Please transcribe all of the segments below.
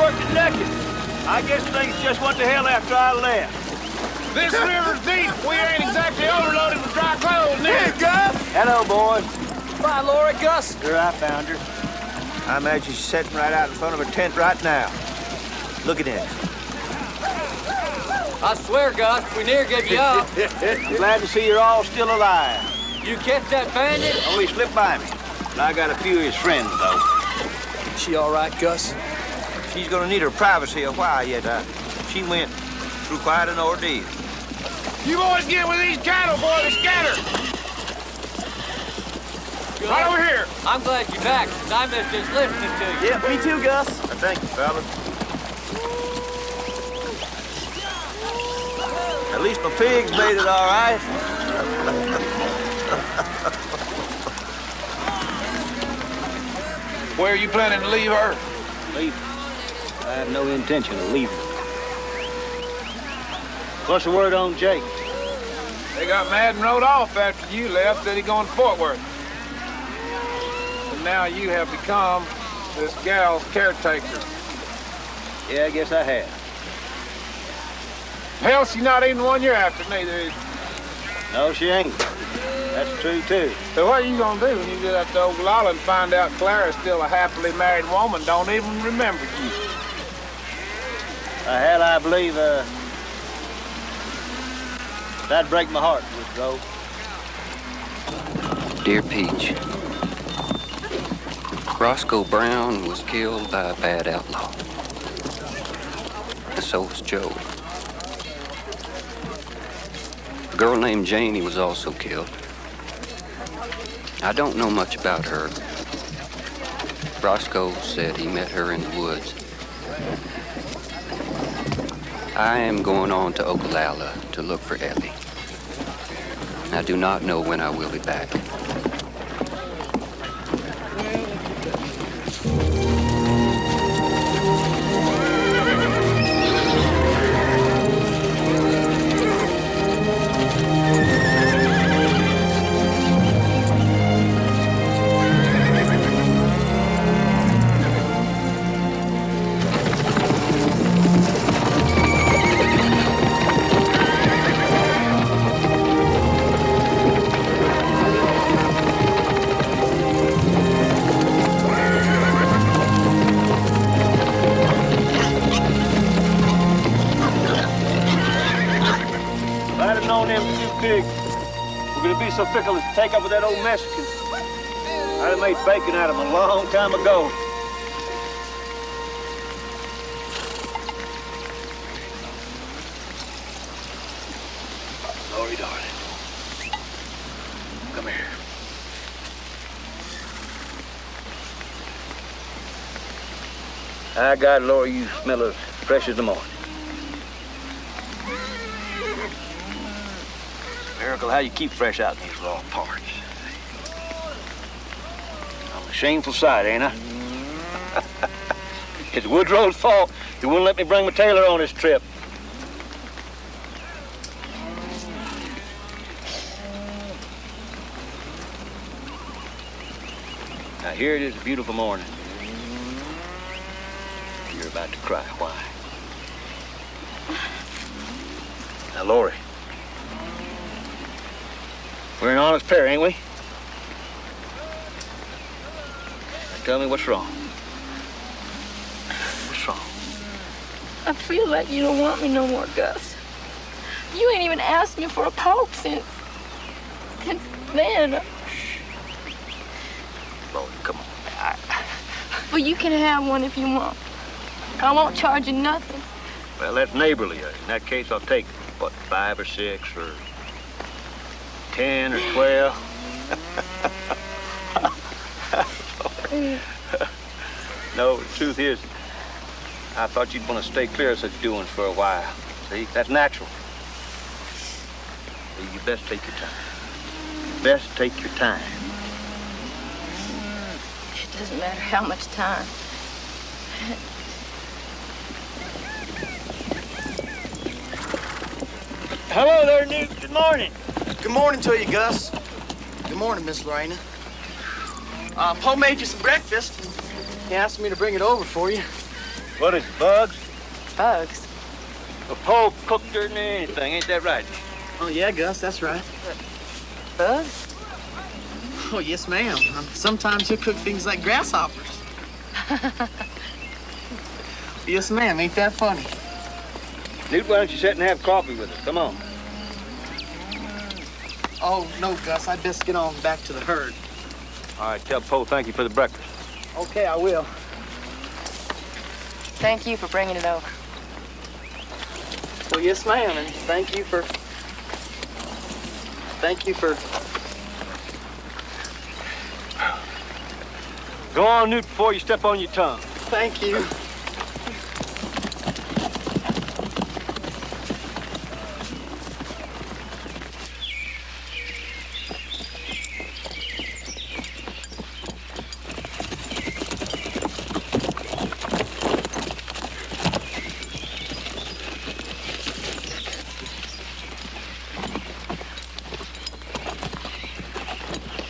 working naked. I guess things just went to hell after I left. This river's deep. We ain't exactly overloaded with dry clothes, Hey, Gus! Hello, boys. Bye, Laura. Gus. Here, I found her. I imagine she's sitting right out in front of her tent right now. Look at this. I swear, Gus, we near gave you up. I'm glad to see you're all still alive. You catch that bandit? Only slipped by me. But I got a few of his friends, though. She all right, Gus? She's gonna need her privacy a while yet. She went through quite an ordeal. You boys get with these cattle, boy, to scatter. Good. Right over here. I'm glad you're back, 'cause I missed just listening to you. Yeah, me too, Gus. Thank you, fellas. At least my pigs made it all right. Where are you planning to leave her? Leave her? I have no intention of leaving her. What's the word on Jake? They got mad and rode off after you left, said he going to Fort Worth. And now you have become this gal's caretaker. Yeah, I guess I have. Hell, she's not even the one you're after, neither is she. No, she ain't. That's true, too. So what are you gonna do when you get up to Oglala and find out Clara's still a happily married woman, don't even remember you? Hell, I believe, that'd break my heart, Miss Grove. Dear Peach, Roscoe Brown was killed by a bad outlaw. And so was Joe. A girl named Janie was also killed. I don't know much about her. Roscoe said he met her in the woods. I am going on to Oglala to look for Ellie. I do not know when I will be back. So fickle as to take up with that old Mexican. I'd have made bacon out of him a long time ago. Lori, darling. Come here. I got Lori, you smell as fresh as the morning. Miracle how you keep fresh out in these long parts. I'm a shameful sight, ain't I? It's Woodrow's fault. He wouldn't let me bring my tailor on this trip. Now here it is, a beautiful morning. You're about to cry. Why? Now, Lori. We're an honest pair, ain't we? Now tell me what's wrong. What's wrong? I feel like you don't want me no more, Gus. You ain't even asked me for a poke since then. Lord, come on. Well, you can have one if you want. I won't charge you nothing. Well, that's neighborly. In that case, I'll take, what, 5 or 6 or 10 or 12. No, the truth is, I thought you'd want to stay clear of such doings for a while. See, that's natural. So you best take your time. You best take your time. It doesn't matter how much time. Hello there, Newt. Good morning. Good morning to you, Gus. Good morning, Miss Lorena. Paul made you some breakfast. He asked me to bring it over for you. What is it, bugs? Bugs? A pole cooked her than anything, ain't that right? Oh, yeah, Gus, that's right. Bugs? Oh, yes, ma'am. Sometimes he'll cook things like grasshoppers. Yes, ma'am. Ain't that funny? Newt, why don't you sit and have coffee with us? Come on. Oh, no, Gus. I'd best get on back to the herd. All right, tell Poe thank you for the breakfast. Okay, I will. Thank you for bringing it over. Well, yes, ma'am, and thank you for... Go on, Newt, before you step on your tongue. Thank you.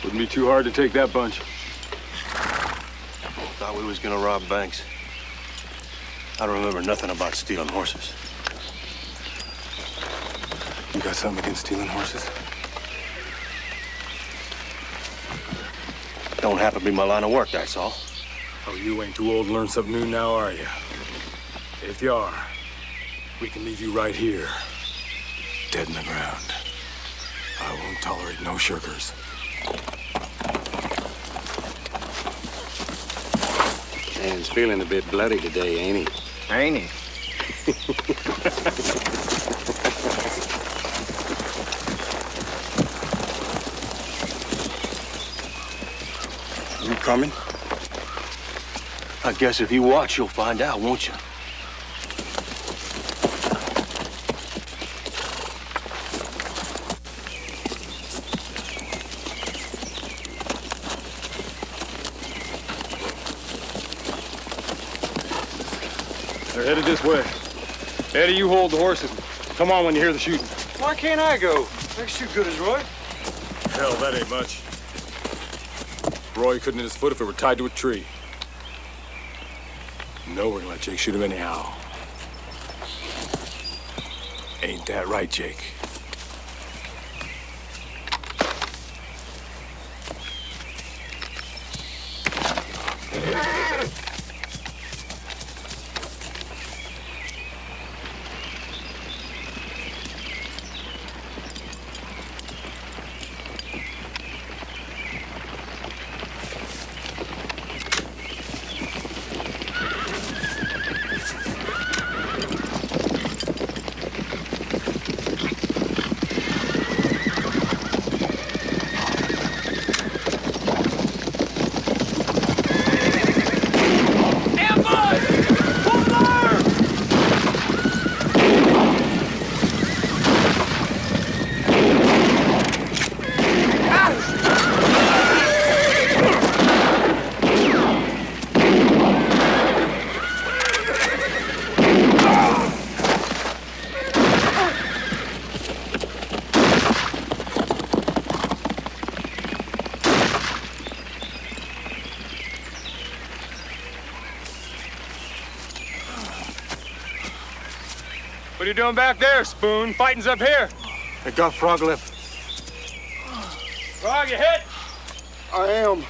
Wouldn't be too hard to take that bunch. Thought we was gonna rob banks. I don't remember nothing about stealing horses. You got something against stealing horses? Don't happen to be my line of work, that's all. Oh, you ain't too old to learn something new now, are you? If you are, we can leave you right here, dead in the ground. I won't tolerate no shirkers. Dan's feeling a bit bloody today, ain't he? Ain't he? You coming? I guess if you watch, you'll find out, won't you? They're headed this way. Eddie, you hold the horses. Come on when you hear the shooting. Why can't I go? I can shoot good as Roy. Hell, that ain't much. Roy couldn't hit his foot if it were tied to a tree. No, we're gonna let Jake shoot him anyhow. Ain't that right, Jake? What are you doing back there, Spoon? Fighting's up here. I got frog lip. Frog, you hit? I am.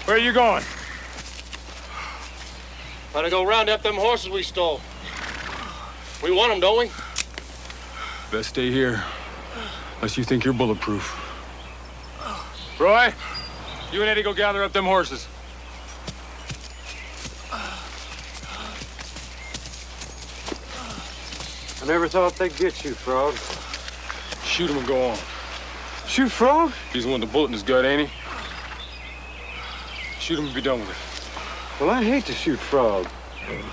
Where are you going? Gotta go round up them horses we stole. We want them, don't we? Best stay here, unless you think you're bulletproof. Roy, you and Eddie go gather up them horses. I never thought they'd get you, Frog. Shoot him and go on. Shoot Frog? He's the one with the bullet in his gut, ain't he? Shoot him and be done with it. Well, I hate to shoot Frog.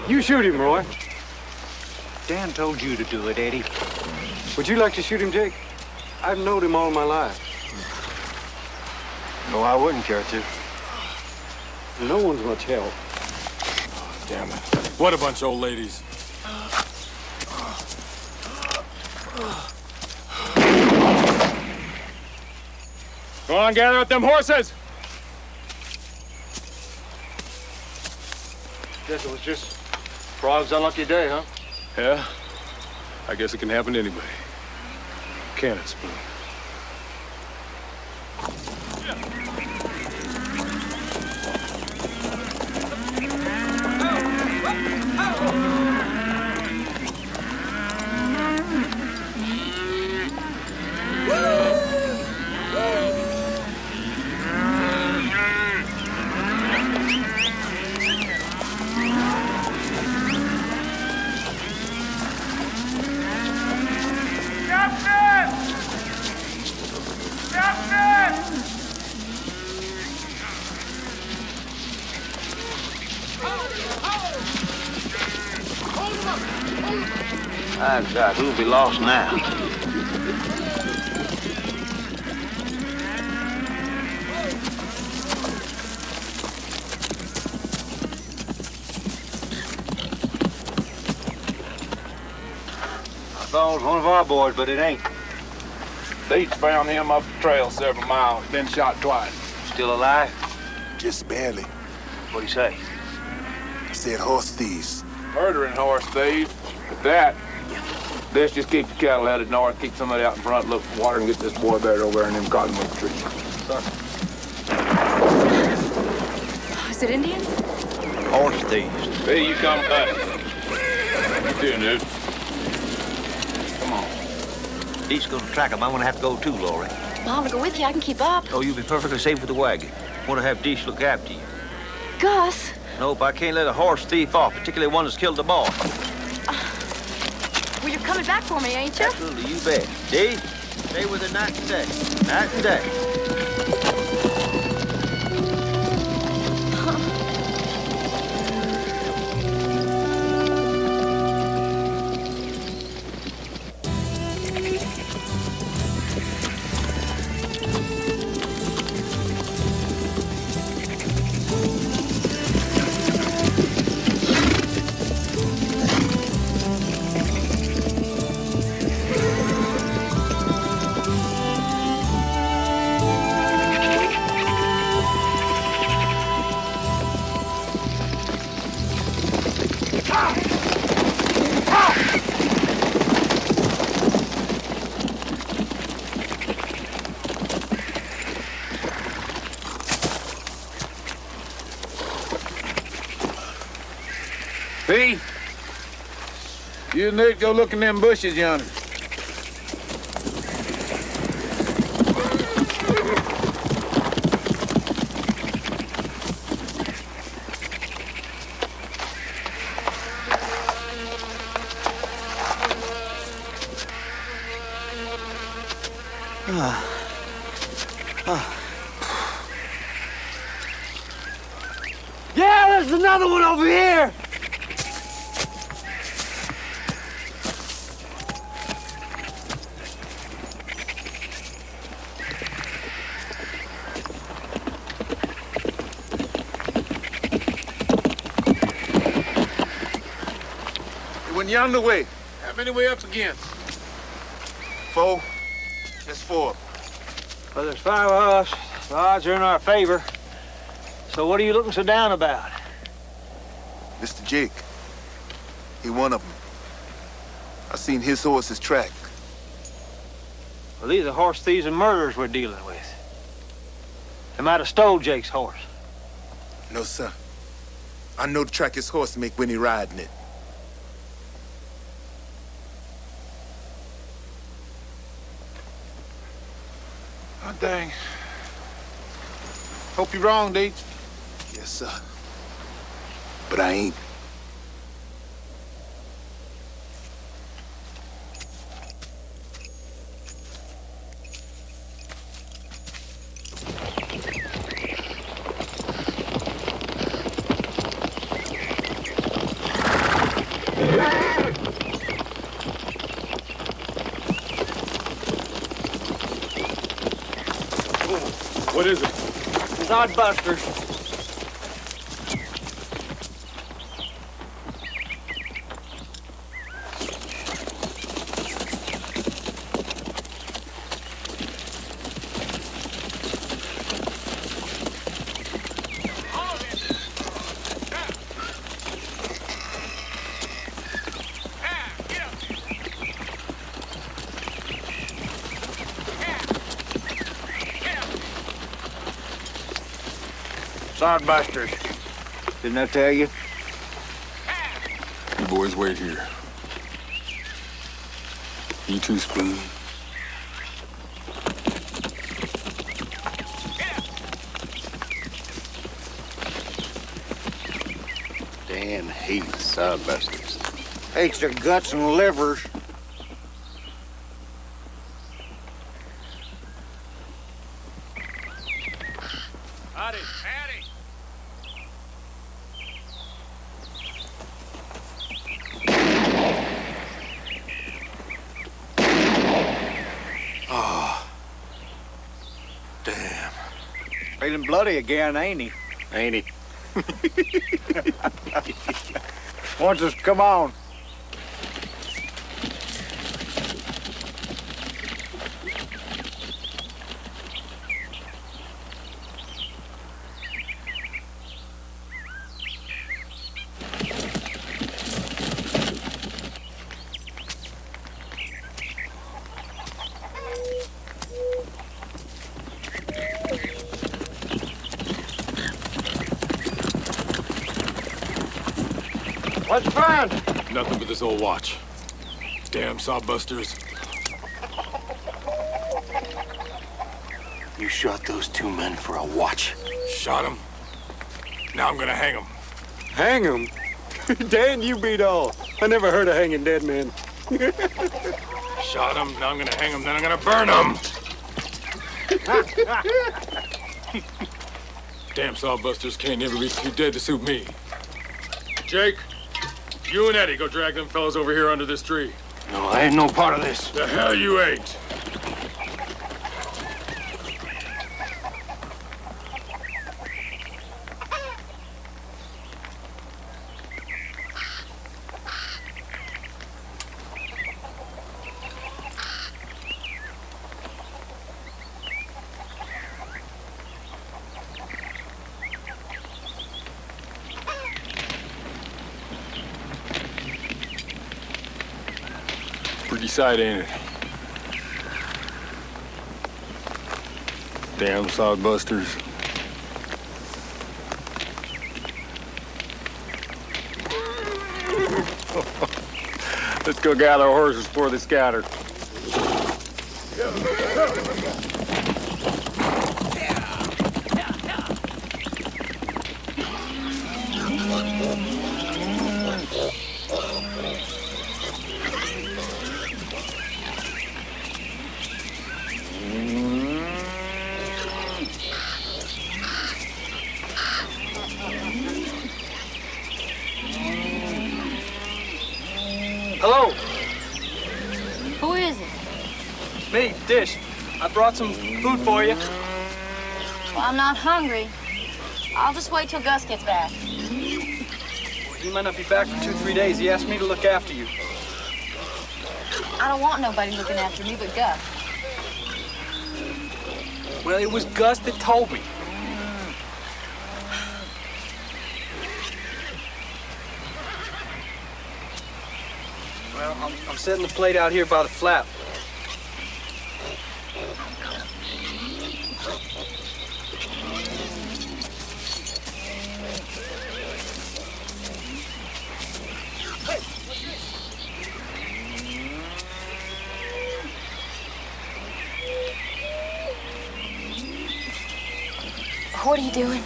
You shoot him, Roy. Dan told you to do it, Eddie. Would you like to shoot him, Jake? I've known him all my life. No, I wouldn't care to. No one's much help. Damn it. What a bunch of old ladies. Go on, gather up them horses! Guess it was just Frog's unlucky day, huh? Yeah? I guess it can happen to anybody. Can it, Spoon? My God, we'll be lost now. I thought it was one of our boys, but it ain't. Deeds found him up the trail several miles, been shot twice. Still alive? Just barely. What'd he say? I said horse thieves. Murdering horse thieves. At that, let's just keep the cattle headed north, keep somebody out in front, look for water, and get this boy buried over there in them cottonwood trees. Is it Indians? Horse thieves. Hey, you come back. What you doing, dude? Come on. Dee's gonna track him. I'm gonna have to go too, Laurie. Mom, to go with you. I can keep up. Oh, you'll be perfectly safe with the wagon. Want to have Deesh look after you. Gus. Nope, I can't let a horse thief off, particularly one that's killed the boss. Well, you're coming back for me, ain't you? Absolutely, you bet. Dee, stay with her night and day. Night and day. P, you and Nick go look in them bushes yonder. Yeah, there's another one over here. It went yonder way. How many we up against? 4. That's 4. Well, there's 5 of us. The odds are in our favor. So what are you looking so down about? Mr. Jake. He one of them. I seen his horse's track. Well, these are horse thieves and murderers we're dealing with. They might have stole Jake's horse. No, sir. I know the track his horse make when he riding it. Oh, dang. Hope you're wrong, Deeds. Yes, sir. But I ain't. What is it? It's Oddbuster. Sodbusters. Didn't I tell you? You boys wait here. You too, Spoon. Dan hates sodbusters. Hates their guts and livers. Howdy. Howdy. Oh. Damn. Feeling bloody again, ain't he? Ain't he? Wants us, come on. What's the plan? Nothing but this old watch. Damn sodbusters. You shot those two men for a watch. Shot them. Now I'm gonna hang them. Hang him? Dan, you beat all. I never heard of hanging dead men. Shot them. Now I'm gonna hang them. Then I'm gonna burn them. Damn sodbusters can't never be too dead to suit me. Jake, you and Eddie go drag them fellas over here under this tree. No, I ain't no part of this. The hell you ain't. Pretty sight, ain't it? Damn sodbusters. Let's go gather our horses before they scatter. Hello, Who is it? me, Dish. I brought some food for you. Well, I'm not hungry. I'll just wait till Gus gets back. He might not be back for 2-3 days. He asked me to look after you. I don't want nobody looking after me but Gus. Well, it was Gus that told me. Well, I'm setting the plate out here by the flap. What are you doing?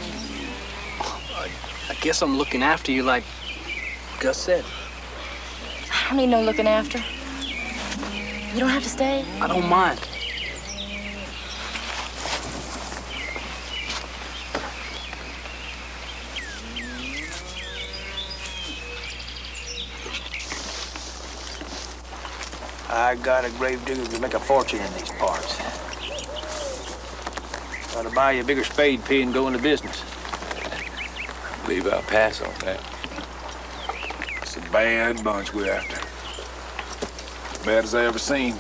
I guess I'm looking after you like Gus said. I don't need no looking after. You don't have to stay. I don't mind. I got a grave digger to make a fortune in these parts. Gotta buy you a bigger spade pea and go into business. I believe I'll pass on that. It's a bad bunch we're after. As bad as I ever seen.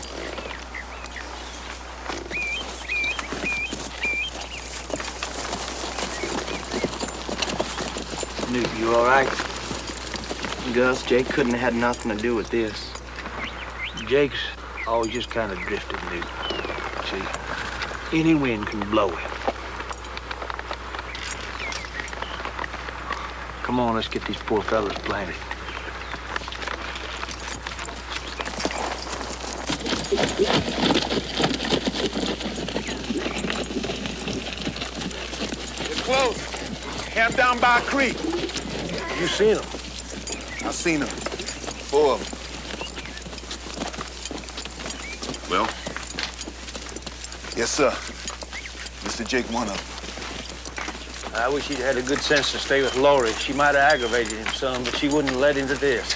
Newt, you all right? Gus, Jake couldn't have had nothing to do with this. Jake's always just kind of drifted, Newt. See, any wind can blow him. Come on, let's get these poor fellas planted. It's close. Camp down by a creek. You seen them? I seen them. 4 of them. Well? Yes, sir. Mr. Jake, one of them. I wish he'd had the good sense to stay with Lori. She might have aggravated him some, but she wouldn't let him to this.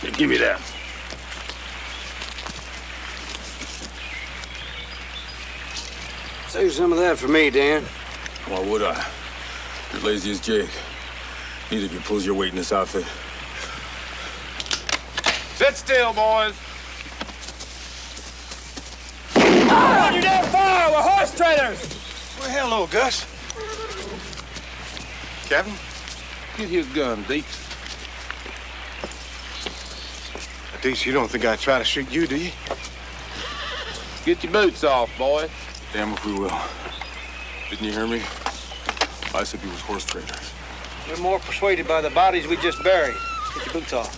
Hey, give me that. Save some of that for me, Dan. Why would I? You're lazy as Jake. Neither of you pulls your weight in this outfit. Sit still, boys. On your damn fire! We're horse traders! Well, hello, Gus. Captain? Get his gun, Deeks. Deeks, you don't think I'd try to shoot you, do you? Get your boots off, boy. Damn if we will. Didn't you hear me? I said we was horse traders. We're more persuaded by the bodies we just buried. Get your boots off.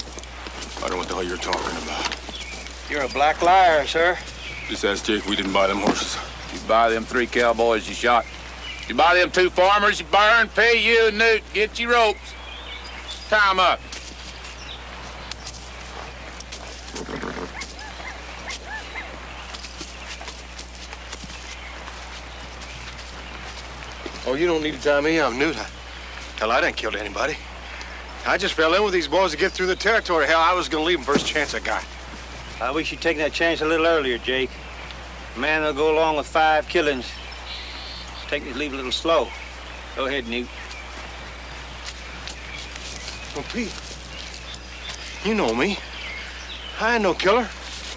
I don't know what the hell you're talking about. You're a black liar, sir. Just ask Jake we didn't buy them horses. You buy them 3 cowboys you shot. You buy them 2 farmers you burned, pay you and Newt, get your ropes. Tie 'em up. Oh, you don't need to tie me up, Newt. Hell, I didn't kill anybody. I just fell in with these boys to get through the territory. Hell, I was gonna leave them first chance I got. I wish you'd taken that chance a little earlier, Jake. A man will go along with 5 killings. Take me to leave a little slow. Go ahead, Newt. Well, Pete, you know me. I ain't no killer.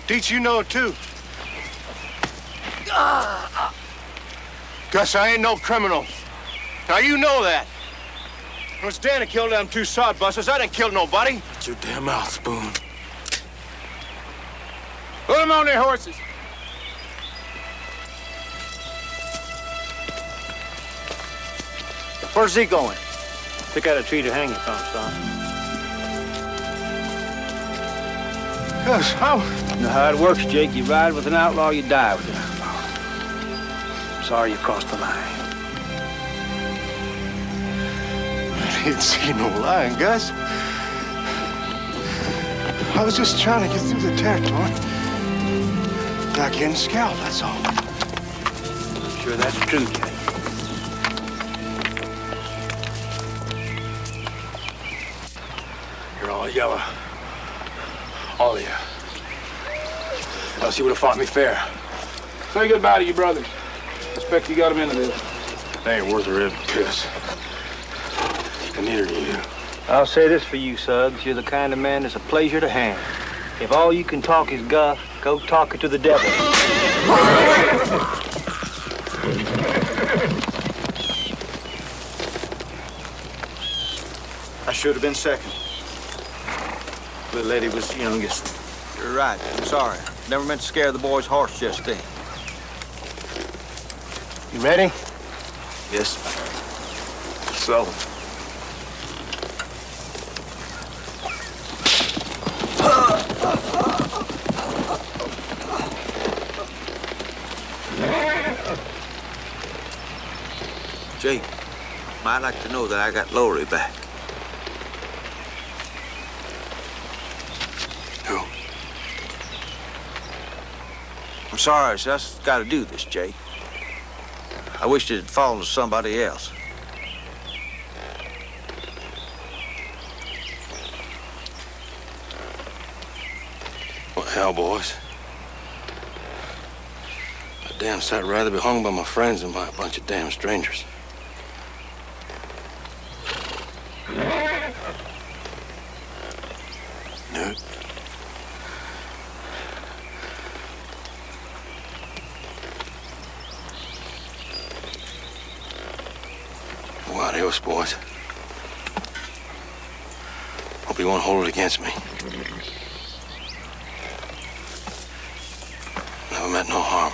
Deets, you know it, too. Gus, I ain't no criminal. Now, you know that. It was Dan that killed them 2 sodbusters. I didn't kill nobody. Shut your damn mouth, Spoon. Put them on their horses. Where's he going? Pick out a tree to hang you from, son. Gus, how? You know how it works, Jake. You ride with an outlaw, you die with an outlaw. I'm sorry you crossed the line. I didn't see no line, Gus. I was just trying to get through the territory. Not getting scalped, that's all. I'm sure that's true, Jake. You're all yellow. All of you. Else you would have fought me fair. Say goodbye to your brothers. Expect you got them into this. They ain't worth a rib piss. And neither are you. I'll say this for you, Suggs. You're the kind of man that's a pleasure to hang. If all you can talk is guff, go talk it to the devil. I should have been second. The lady was youngest. You're right. I'm sorry. Never meant to scare the boy's horse just then. You ready? Yes. So. Jake, might like to know that I got Lori back. Who? I'm sorry, I just got to do this, Jake. I wished it had fallen to somebody else. Well, hell, boys. I'd damn sight rather be hung by my friends than by a bunch of damn strangers. Newt. Well, adios, boys. Hope you won't hold it against me. Never meant no harm.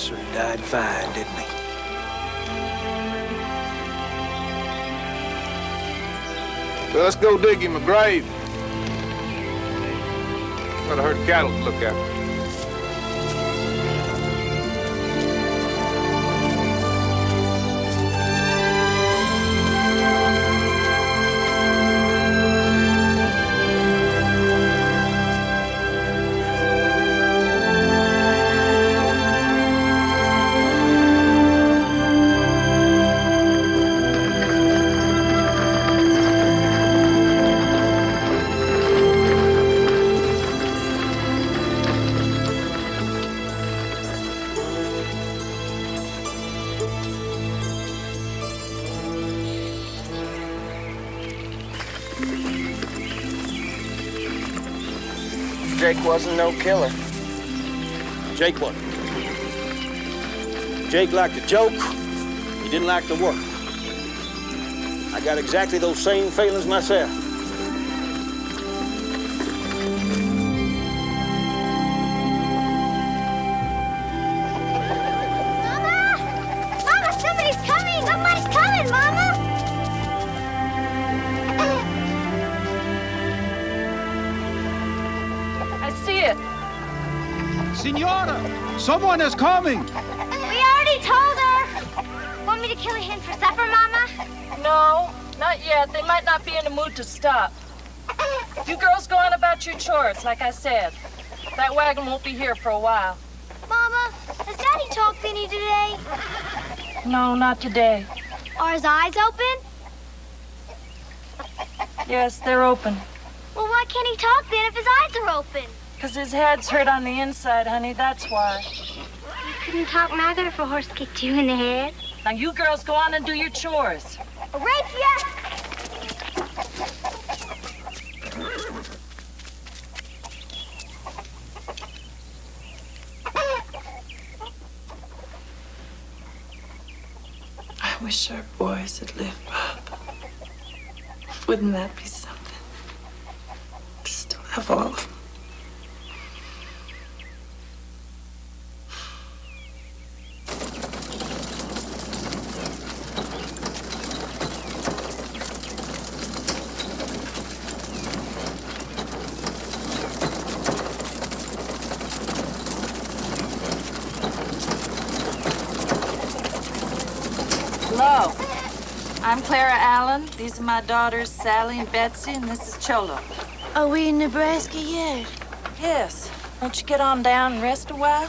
Professor died fine, didn't he? Well, let's go dig him a grave. Got a herd of cattle to look after. Jake wasn't no killer. Jake wasn't. Jake liked to joke. He didn't like to work. I got exactly those same feelings myself. Mama, somebody's coming! Somebody's coming, Mama! Senora, someone is coming. We already told her. Want me to kill a hen for supper, Mama? No, not yet. They might not be in the mood to stop. You girls go on about your chores, like I said. That wagon won't be here for a while. Mama, has Daddy talked any today? No, not today. Are his eyes open? Yes, they're open. Well, why can't he talk then if his eyes are open? Because his head's hurt on the inside, honey, that's why. You couldn't talk neither if a horse kicked you in the head. Now you girls go on and do your chores. Arabia! I wish our boys had lived, Bob. Wouldn't that be something? To still have all of them. Hello. I'm Clara Allen. These are my daughters, Sally and Betsy, and this is Cholo. Are we in Nebraska yet? Yes. Won't you get on down and rest a while?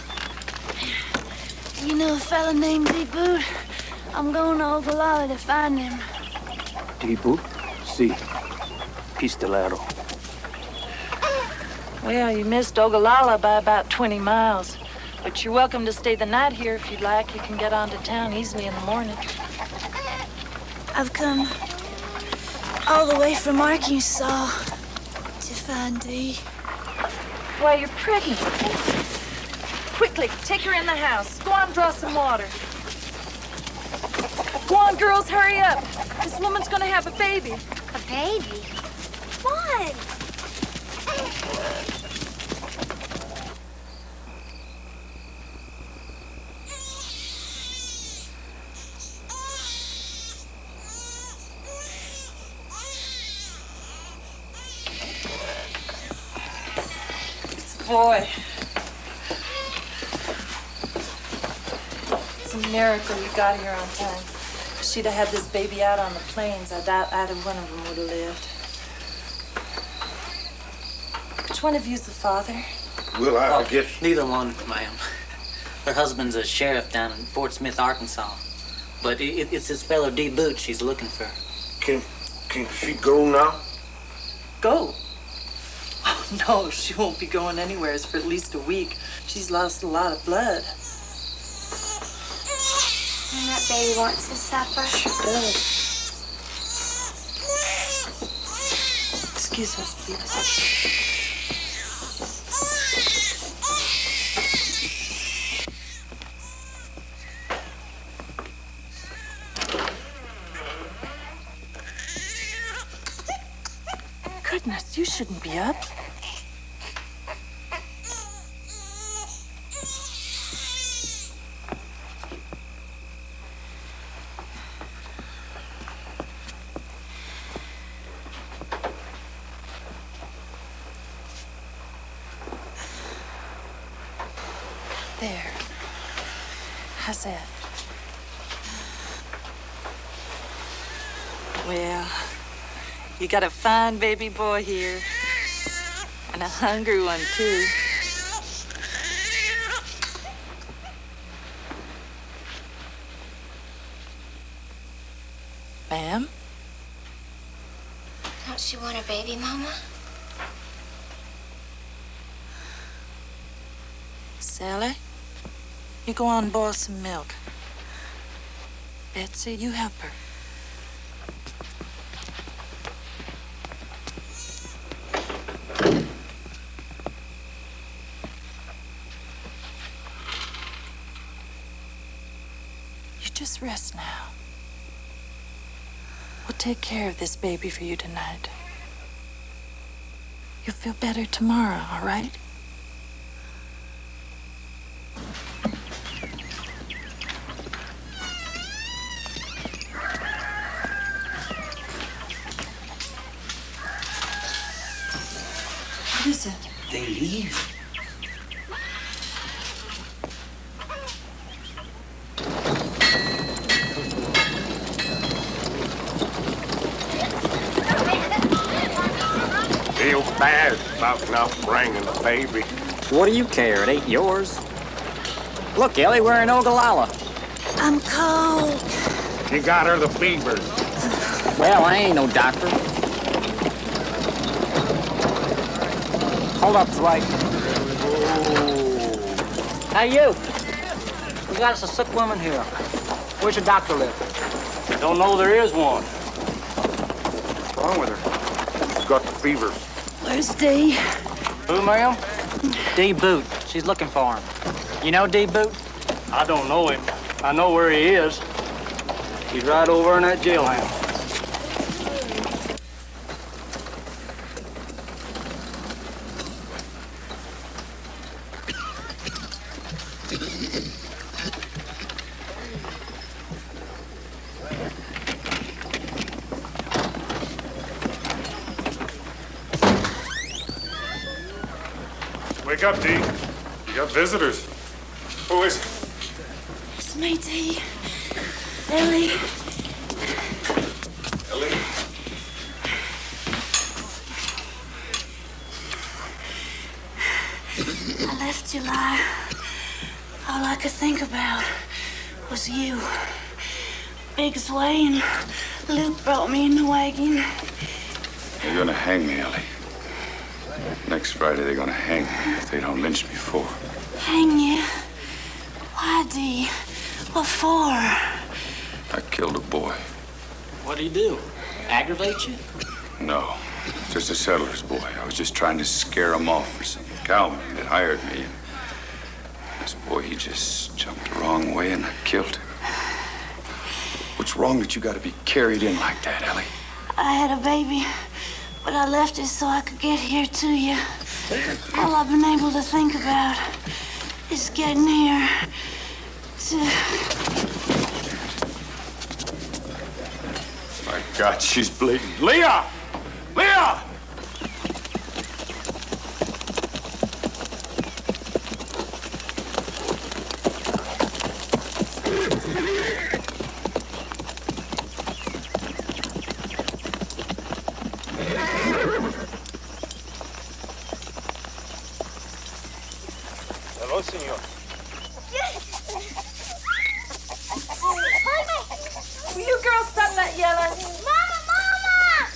You know a fella named D-Boot? I'm going to Ogallala to find him. D-Boot? Si. Pistolero. Well, you missed Ogallala by about 20 miles. But you're welcome to stay the night here if you'd like. You can get on to town easily in the morning. I've come all the way from Arkansas to find Dee. Why, you're pregnant. Quickly, take her in the house. Go on, draw some water. Go on, girls, hurry up. This woman's gonna have a baby. A baby? What? Boy. It's a miracle you got here on time. If she'd have had this baby out on the plains, I doubt either one of them would have lived. Which one of you's the father? Well, I guess... Neither one, ma'am. Her husband's a sheriff down in Fort Smith, Arkansas. But it's this fellow D-Boot she's looking for. Can she go now? Go? Oh, no, she won't be going anywhere for at least a week. She's lost a lot of blood. And that baby wants his supper. Sure does. Excuse us, please. Goodness, you shouldn't be up. There. How's that? Well, you got a fine baby boy here. And a hungry one, too. Ma'am? Don't she want her baby, Mama? Sally, you go on and boil some milk. Betsy, you help her. You just rest now. We'll take care of this baby for you tonight. You'll feel better tomorrow, all right? What is it? They leave. Feel bad about not bringing the baby. What do you care? It ain't yours. Look, Ellie, we're in Ogallala. I'm cold. You got her the fever. Well, I ain't no doctor. Hold up, Dwight. Hey, you. We got us a sick woman here. Where's your doctor live? Don't know there is one. What's wrong with her? She's got the fever. Where's Dee? Who, ma'am? D. Boot. She's looking for him. You know D. Boot? I don't know him. I know where he is. He's right over in that jailhouse. Wake up, Dee. You got visitors. Who is it? It's me, Dee. Ellie. Ellie? I left July. All I could think about was you. Biggs Way and Luke brought me in the wagon. They're gonna hang me, Ellie. Next Friday, they're gonna hang me if they don't lynch me for. Hang you? Why, Dee? What for? I killed a boy. What'd he do? Aggravate you? No, just a settler's boy. I was just trying to scare him off for some cowman that hired me. And this boy, he just jumped the wrong way and I killed him. What's wrong that you gotta be carried in like that, Ellie? I had a baby, but I left it so I could get here to you. All I've been able to think about is getting here to... My God, she's bleeding. Leah! Leah! Hello, senor. Will you girls stop that yelling? Mama!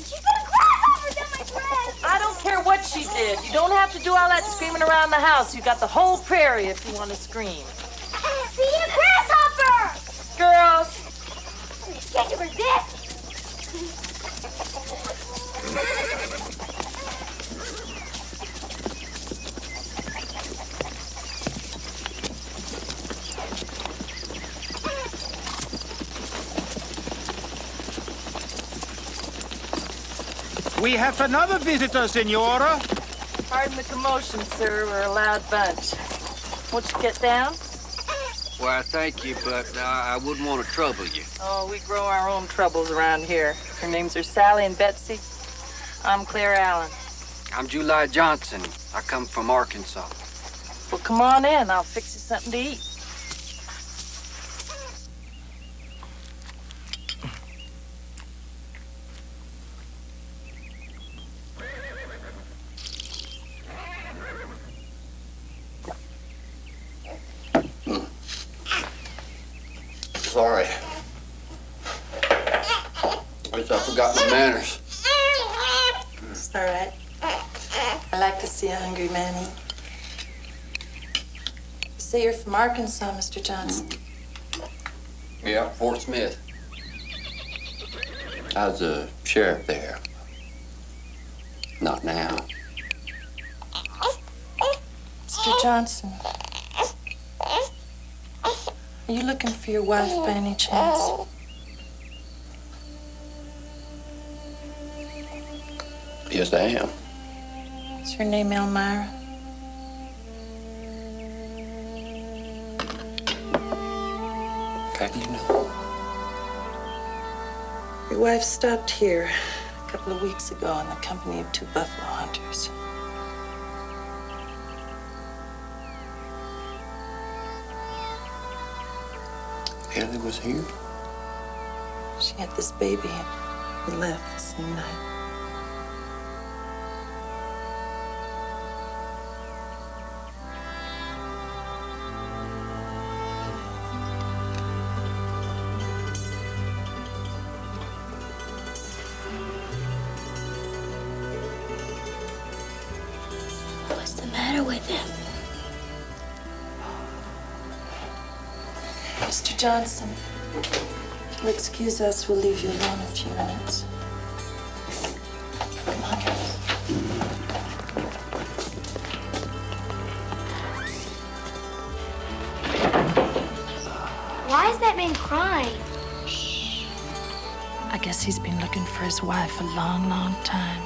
She put a grasshopper down my dress! I don't care what she did. You don't have to do all that screaming around the house. You got the whole prairie if you want to scream. See, a grasshopper! Girls! Can't give her this! We have another visitor, Senora. Pardon the commotion, sir. We're a loud bunch. Won't you get down? Why, thank you, but I wouldn't want to trouble you. Oh, we grow our own troubles around here. Her names are Sally and Betsy. I'm Claire Allen. I'm July Johnson. I come from Arkansas. Well, come on in. I'll fix you something to eat. Sorry. I guess I forgot my manners. It's all right. I like to see a hungry man eat. You say you're from Arkansas, Mr. Johnson. Yeah, Fort Smith. I was a sheriff there. Not now. Mr. Johnson, are you looking for your wife by any chance? Yes, I am. Is her name Elmira? How do you know? Your wife stopped here a couple of weeks ago in the company of 2 buffalo hunters. Ellie was here? She had this baby and left the same night. What's the matter with him? Mr. Johnson, if you'll excuse us, we'll leave you alone a few minutes. Come on, girls. Why is that man crying? I guess he's been looking for his wife a long, long time.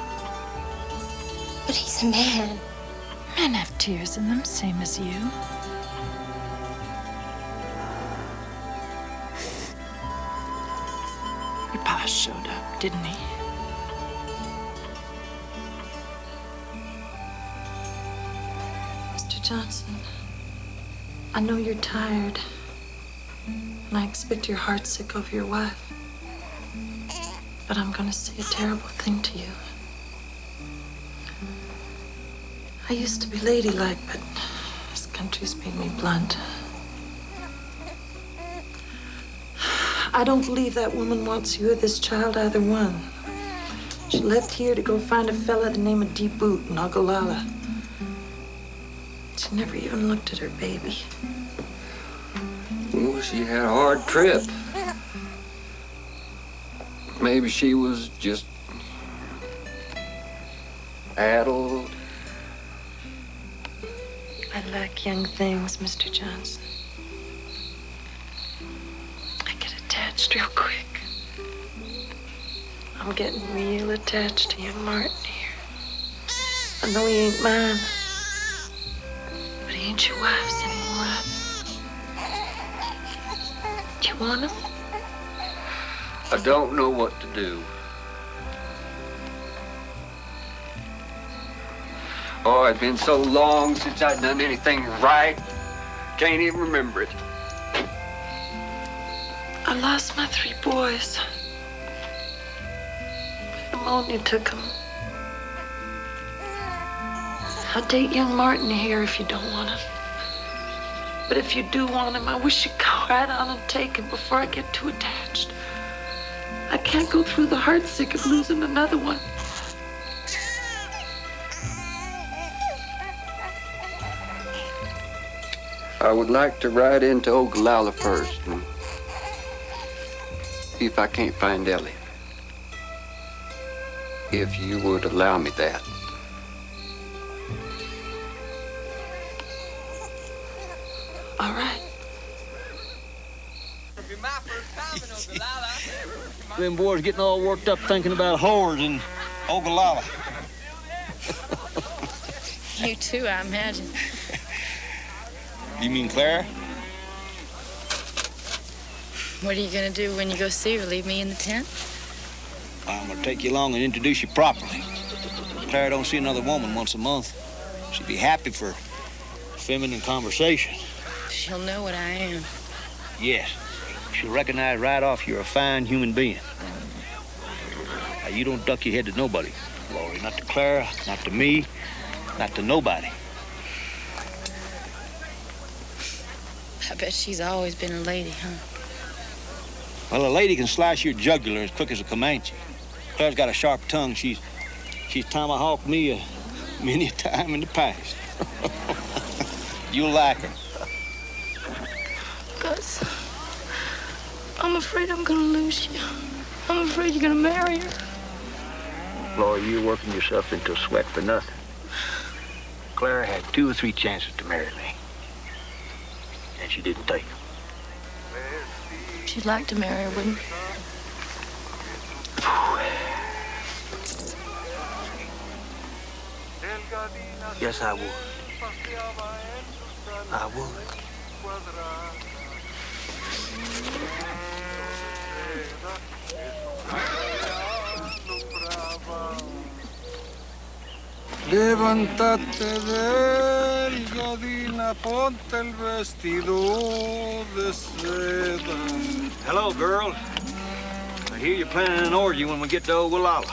But he's a man. Men have tears in them, same as you. Your pa showed up, didn't he? Mr. Johnson, I know you're tired, and I expect you're heartsick over your wife. But I'm gonna say a terrible thing to you. I used to be ladylike, but this country's made me blunt. I don't believe that woman wants you or this child, either one. She left here to go find a fella the name of D-Boot in Ogallala. She never even looked at her baby. Well, she had a hard trip. Maybe she was just addled. I like young things, Mr. Johnson. I get attached real quick. I'm getting real attached to young Martin here. I know he ain't mine, but he ain't your wife's anymore either. Do you want him? I don't know what to do. Oh, it's been so long since I've done anything right. Can't even remember it. I lost my 3 boys. Pneumonia took them. I'll date young Martin here if you don't want him. But if you do want him, I wish you'd go right on and take him before I get too attached. I can't go through the heartsick of losing another one. I would like to ride into Ogallala first and see if I can't find Ellie. If you would allow me that. All right. Them boys getting all worked up thinking about whores in Ogallala. You too, I imagine. You mean Clara? What are you gonna do when you go see her? Leave me in the tent? I'm gonna take you along and introduce you properly. Clara don't see another woman once a month. She'd be happy for feminine conversation. She'll know what I am. Yes. She'll recognize right off you're a fine human being. Now, you don't duck your head to nobody, Laurie. Not to Clara, not to me, not to nobody. I bet she's always been a lady, huh? Well, a lady can slice your jugular as quick as a Comanche. Claire's got a sharp tongue. She's tomahawked me many a time in the past. You'll like her. Gus, I'm afraid I'm gonna lose you. I'm afraid you're gonna marry her. Laurie, you're working yourself into a sweat for nothing. Clara had 2 or 3 chances to marry me, and she didn't take them. She'd like to marry her, wouldn't she? Yes, I would. I would. Levántate, delgadina, ponte el vestido de seda. Hello, girls. I hear you're planning an orgy when we get to Ogallala.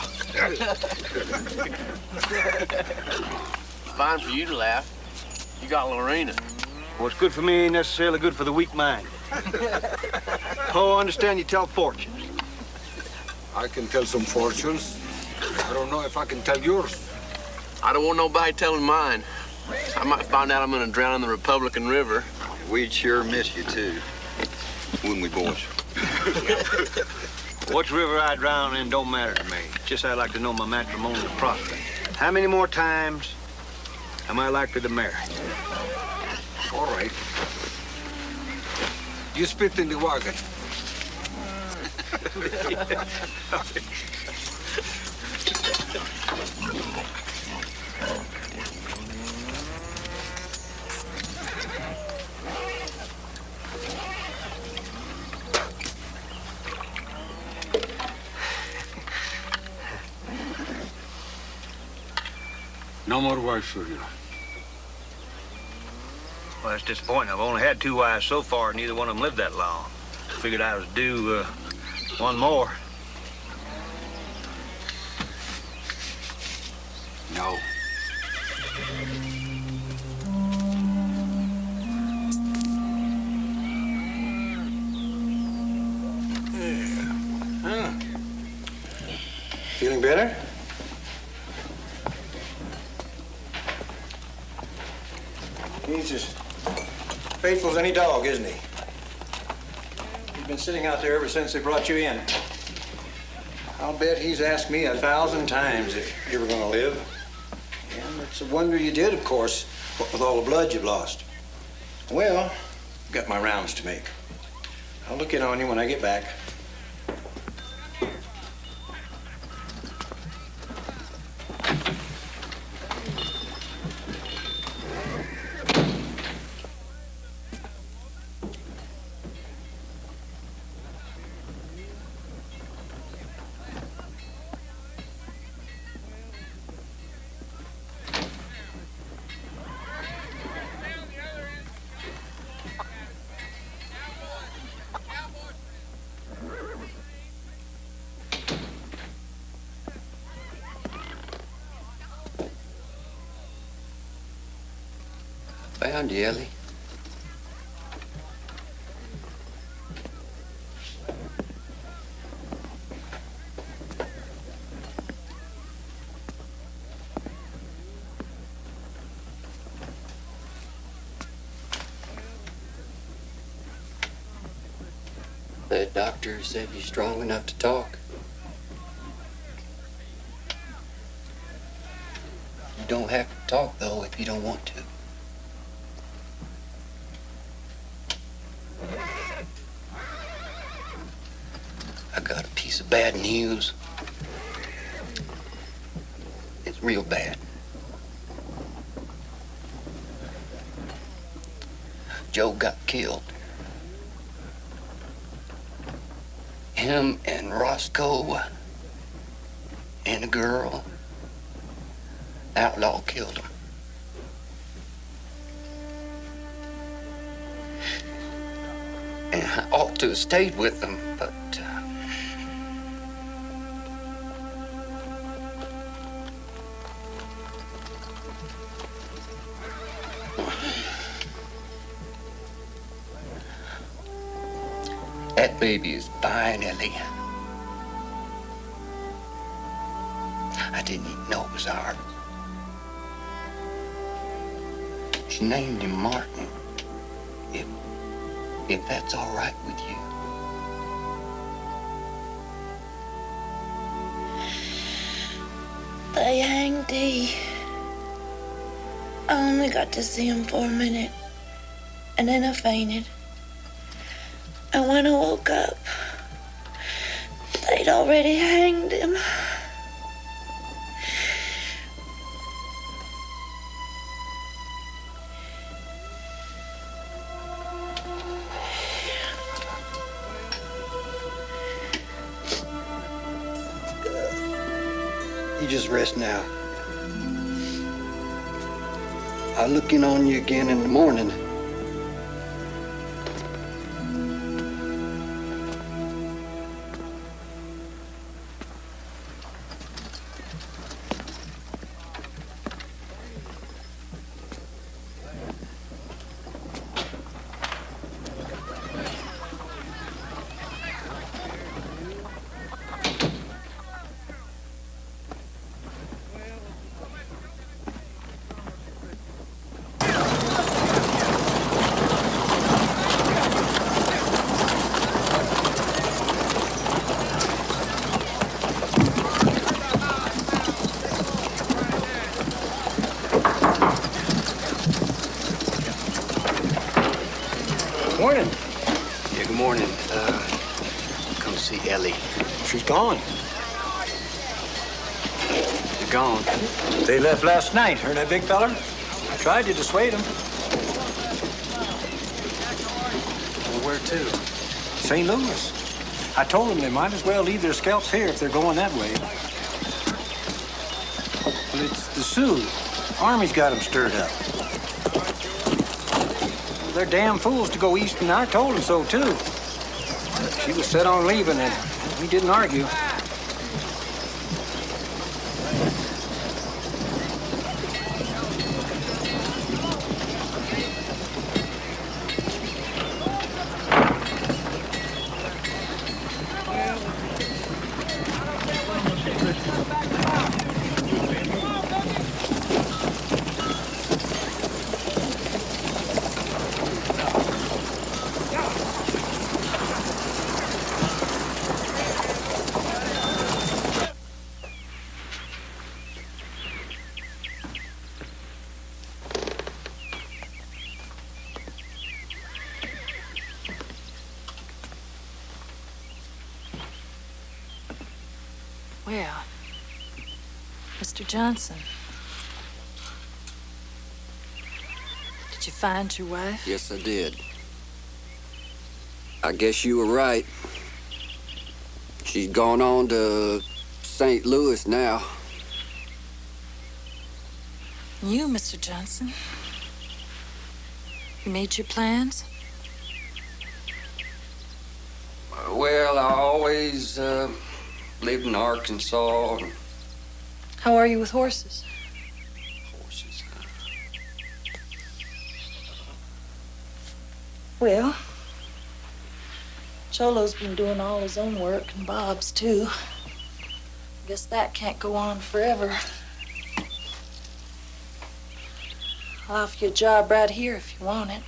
Fine for you to laugh. You got Lorena. What's good for me ain't necessarily good for the weak-minded. Oh, I understand you tell fortunes. I can tell some fortunes. I don't know if I can tell yours. I don't want nobody telling mine. I might find out I'm gonna drown in the Republican River. We'd sure miss you, too. Wouldn't we, boys? Which river I drown in don't matter to me. Just I'd like to know my matrimonial prospects. How many more times am I likely to marry? All right. You spit in the wagon. No more wives for you. Well, that's disappointing. I've only had 2 wives so far, and neither one of them lived that long. Figured I was due one more. No. Huh. Feeling better? He's as faithful as any dog, isn't he? He's been sitting out there ever since they brought you in. I'll bet he's asked me 1,000 times if you were going to live. And it's a wonder you did, of course, what with all the blood you've lost. Well, I've got my rounds to make. I'll look in on you when I get back. Found you, Ellie. The doctor said you're strong enough to talk. You don't have to talk, though, if you don't want to. I got a piece of bad news. It's real bad. Joe got killed. Him and Roscoe and a girl. Outlaw killed him. I ought to have stayed with them, but... That baby is fine, Ellie. I didn't even know it was ours. She named him Martin. If that's all right with you. They hanged Dee. I only got to see him for a minute, and then I fainted. And when I woke up, they'd already hanged him. You just rest now. I'll look in on you again in the morning. Morning. Yeah, good morning. Come see Ellie. She's gone. She's gone. They left last night, her and that big feller. I tried to dissuade them. Well, where to? St. Louis. I told them they might as well leave their scalps here if they're going that way. Well, it's the Sioux. Army's got them stirred up. They're damn fools to go east, and I told them so, too. She was set on leaving, and we didn't argue. Well, Mr. Johnson, did you find your wife? Yes, I did. I guess you were right. She's gone on to St. Louis now. You, Mr. Johnson, you made your plans? Well, I always lived in Arkansas. How are you with horses? Horses. Well, Cholo's been doing all his own work, and Bob's too. Guess that can't go on forever. I'll offer you a job right here if you want it.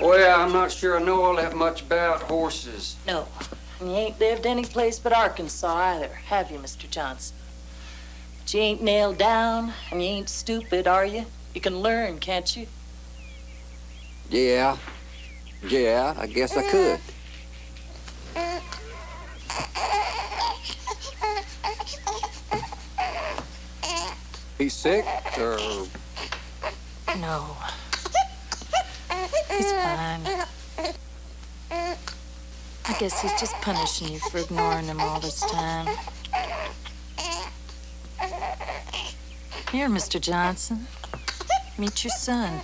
Well, I'm not sure I know all that much about horses. No, and you ain't lived any place but Arkansas either, have you, Mr. Johnson? But you ain't nailed down, and you ain't stupid, are you? You can learn, can't you? Yeah, I guess I could. He's sick, or... No. He's fine. I guess he's just punishing you for ignoring him all this time. Here, Mr. Johnson. Meet your son.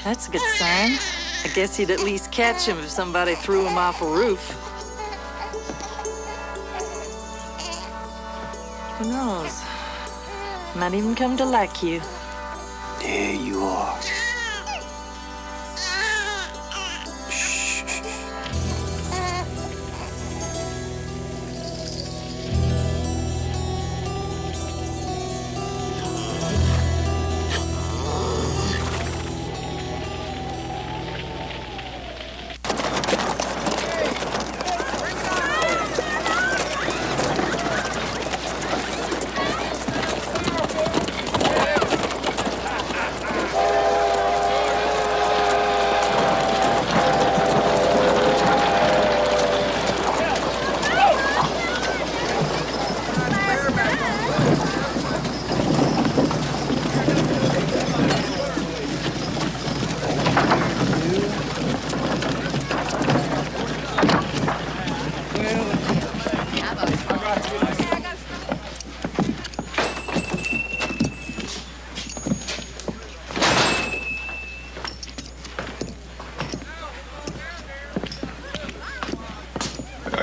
That's a good sign. I guess he'd at least catch him if somebody threw him off a roof. Who knows? Might even come to like you. There you are.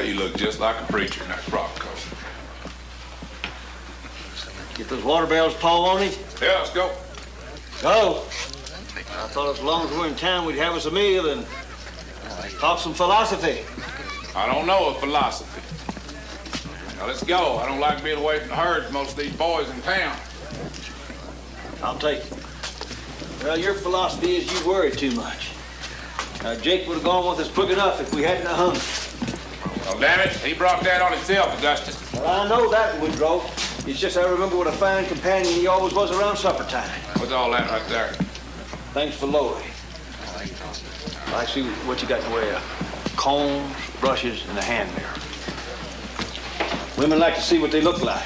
You look just like a preacher in that frock coat. Get those water barrels, Paul, on it? Yeah, let's go. Go. I thought as long as we're in town, we'd have us a meal and talk some philosophy. I don't know of philosophy. Now, let's go. I don't like being away from the herds, most of these boys in town. I'll take it. Well, your philosophy is you worry too much. Jake would have gone with us quick enough if we hadn't hung. Oh, damn it. He brought that on himself, Augustus. Well, I know that, Woodrow. It's just I remember what a fine companion he always was around supper time. What's all that right there? Thanks for Lori. I see what you got in the way of combs, brushes, and a hand mirror. Women like to see what they look like.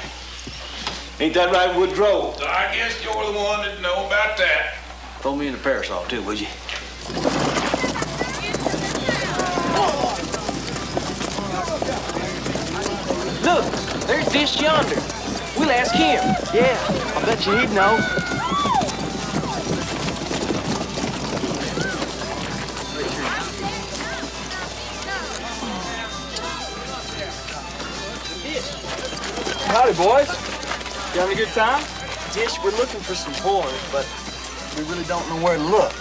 Ain't that right, Woodrow? I guess you're the one that know about that. Throw me in the parasol, too, would you? Look, there's Dish yonder. We'll ask him. Yeah, I bet you he'd know. Howdy, boys. You having a good time? Dish, we're looking for some whores, but we really don't know where to look.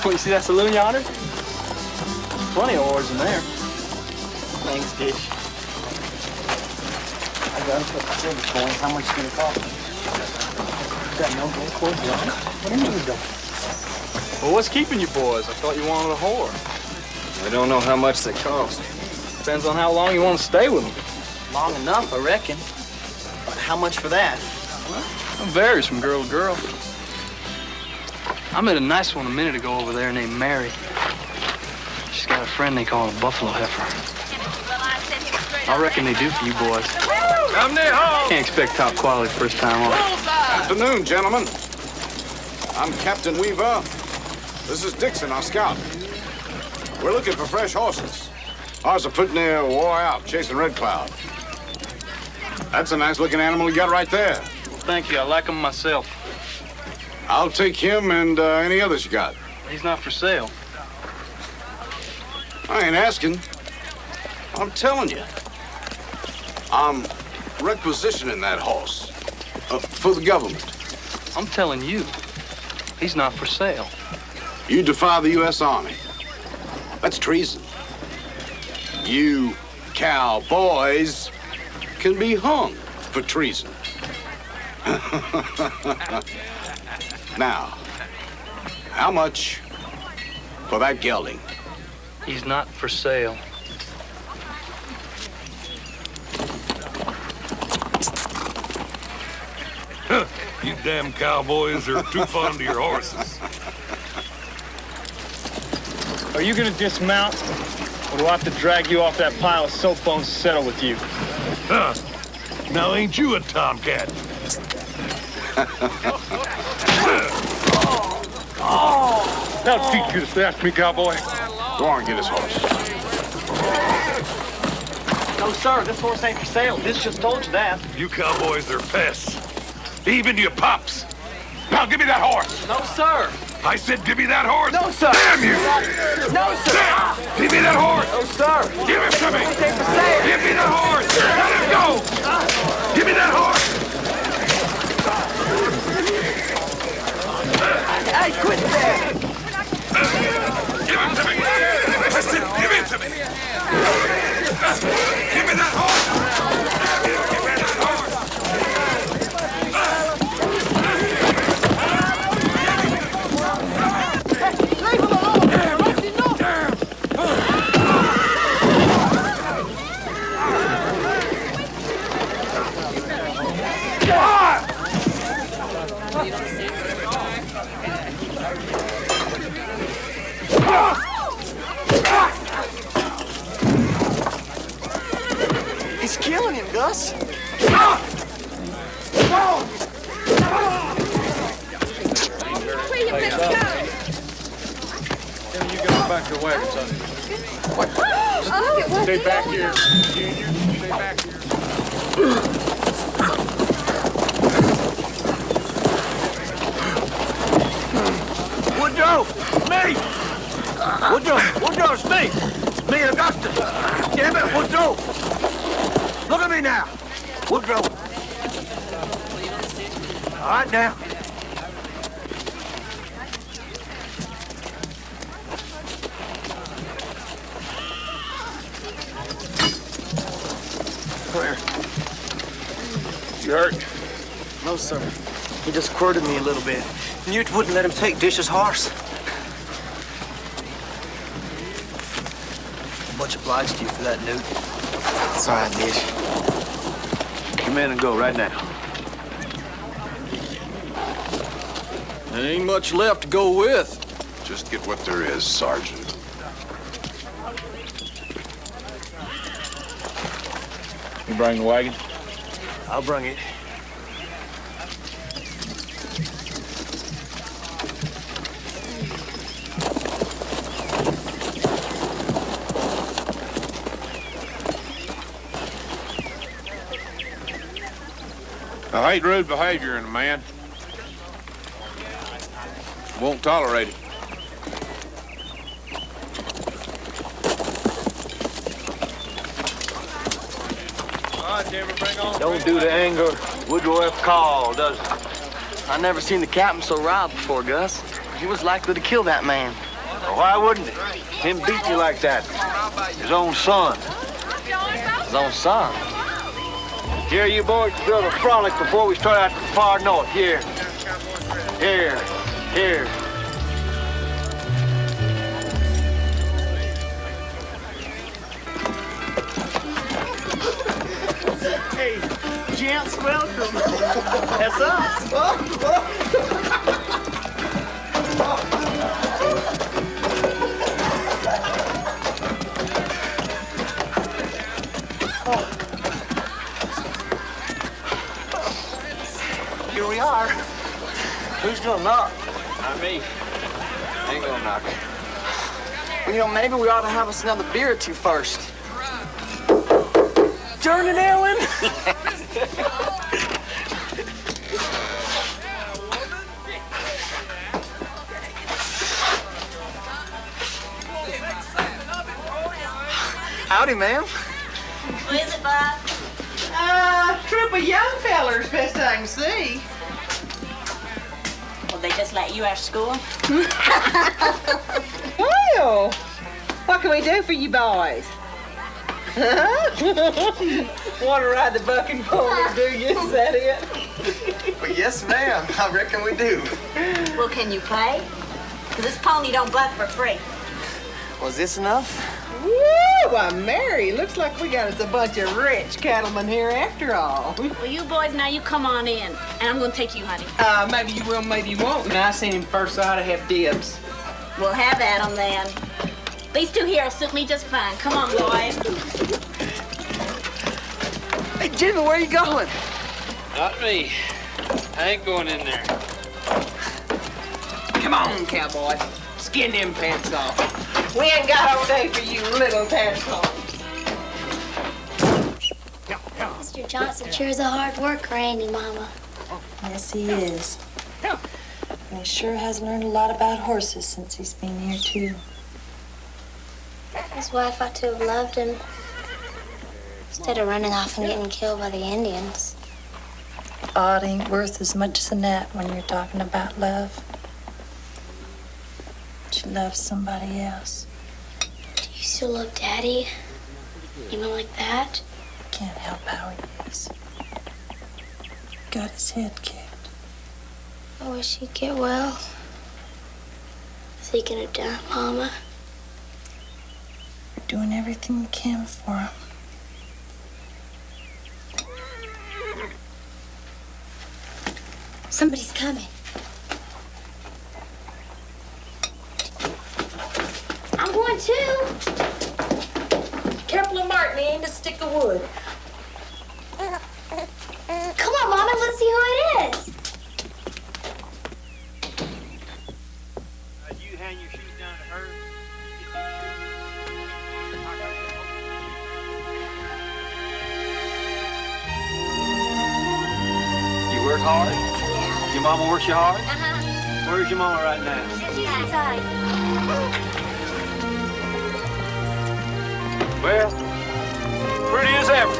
Oh, you see that saloon yonder? Plenty of whores in there. Thanks, Dish. I got a couple silver coins. How much is it gonna cost? You got no gold coins? What do you mean you don't? Well, what's keeping you boys? I thought you wanted a whore. We don't know how much they cost. Depends on how long you want to stay with them. Long enough, I reckon. But how much for that? Well, it varies from girl to girl. I met a nice one a minute ago over there named Mary. She's got a friend they call a buffalo heifer. I reckon they do for you boys. Come near home. Can't expect top quality first time on. Afternoon, gentlemen. I'm Captain Weaver. This is Dixon, our scout. We're looking for fresh horses. Ours are pretty near wore out, chasing Red Cloud. That's a nice-looking animal you got right there. Well, thank you. I like him myself. I'll take him and any others you got. He's not for sale. I ain't asking. I'm telling you. I'm requisitioning that horse for the government. I'm telling you, he's not for sale. You defy the U.S. Army. That's treason. You cowboys can be hung for treason. Now, how much for that gelding? He's not for sale. You damn cowboys are too fond of your horses. Are you gonna dismount, or do I have to drag you off that pile of soap bones to settle with you? Huh. Now ain't you a tomcat? That'll teach you to sass me, cowboy. Go on, get his horse. No, sir, this horse ain't for sale. This just told you that. You cowboys are pests. Even your pups. Now give me that horse. No, sir. I said give me that horse. No, sir. Damn you. No, sir. Damn. Give me that horse. No, sir. Give him to me. This ain't for sale. Give me that horse. Let him go. Give me that horse. Hey, quit that. Give him to me. I said give him to me. Give me that horse. Give me that horse. He's killing him, Gus. You go back to the wagon, son. Stay back here, Junior. Stay back here. Woodrow! Me! Woodrow, it's me! Me, Augustus! Damn it, Woodrow! Look at me now! Woodrow! All right, now. Where? You hurt? No, sir. He just quirted me a little bit. And you wouldn't let him take Dish's horse. Much obliged to you for that, Newt. It's all right, Dish. Come in and go right now. There ain't much left to go with. Just get what there is, Sergeant. You bring the wagon? I'll bring it. I hate rude behavior in a man. Won't tolerate it. Don't do the anger Woodrow F. Call, does it? I never seen the captain so riled before, Gus. He was likely to kill that man. Well, why wouldn't he? Him beat you like that. His own son. His own son? Here, you boys can build a frolic before we start out to the far north. Here. Here. Here. Hey, gents, welcome. That's us. Here we are. Who's gonna knock? Not me. Ain't gonna knock. Well, you know, maybe we ought to have us another beer or two first. Turning, Ellen. Howdy, ma'am. Who is it, Bob? Troop of young fellers, best I can see. Well, they just let you out of school? Well, what can we do for you boys? Want to ride the bucking pony, do you? Is that it? Well, yes, ma'am. I reckon we do. Well, can you pay? Because this pony don't buck for free. Was this enough? Woo! Why, Mary, looks like we got us a bunch of rich cattlemen here after all. Well, you boys, now you come on in, and I'm going to take you, honey. Maybe you will, maybe you won't. And I seen him first, so I ought to have dibs. We'll have at 'em then. These two here will suit me just fine. Come on, boys. Hey, Jimmy, where you going? Not me. I ain't going in there. Come on, cowboy. Skin them pants off. We ain't got all day for you little tadpoles. Mr. Johnson sure is a hard worker, ain't he, Mama? Yes, he is. And he sure has learned a lot about horses since he's been here, too. His wife ought to have loved him instead of running off and getting killed by the Indians. Oh, it ain't worth as much as that when you're talking about love. She loves somebody else. Do you still love Daddy? Even like that? Can't help how he is. Got his head kicked. I wish he'd get well. Is he gonna die, Mama? We're doing everything we can for him. Somebody's coming. I'm going too. Careful of Martin, he ain't a stick of wood. Come on, Mama, let's see who it is. You hang your shoes down to her. You work hard? Yeah. Your mama works you hard? Uh-huh. Where's your mama right now? She's inside. Well, pretty as ever.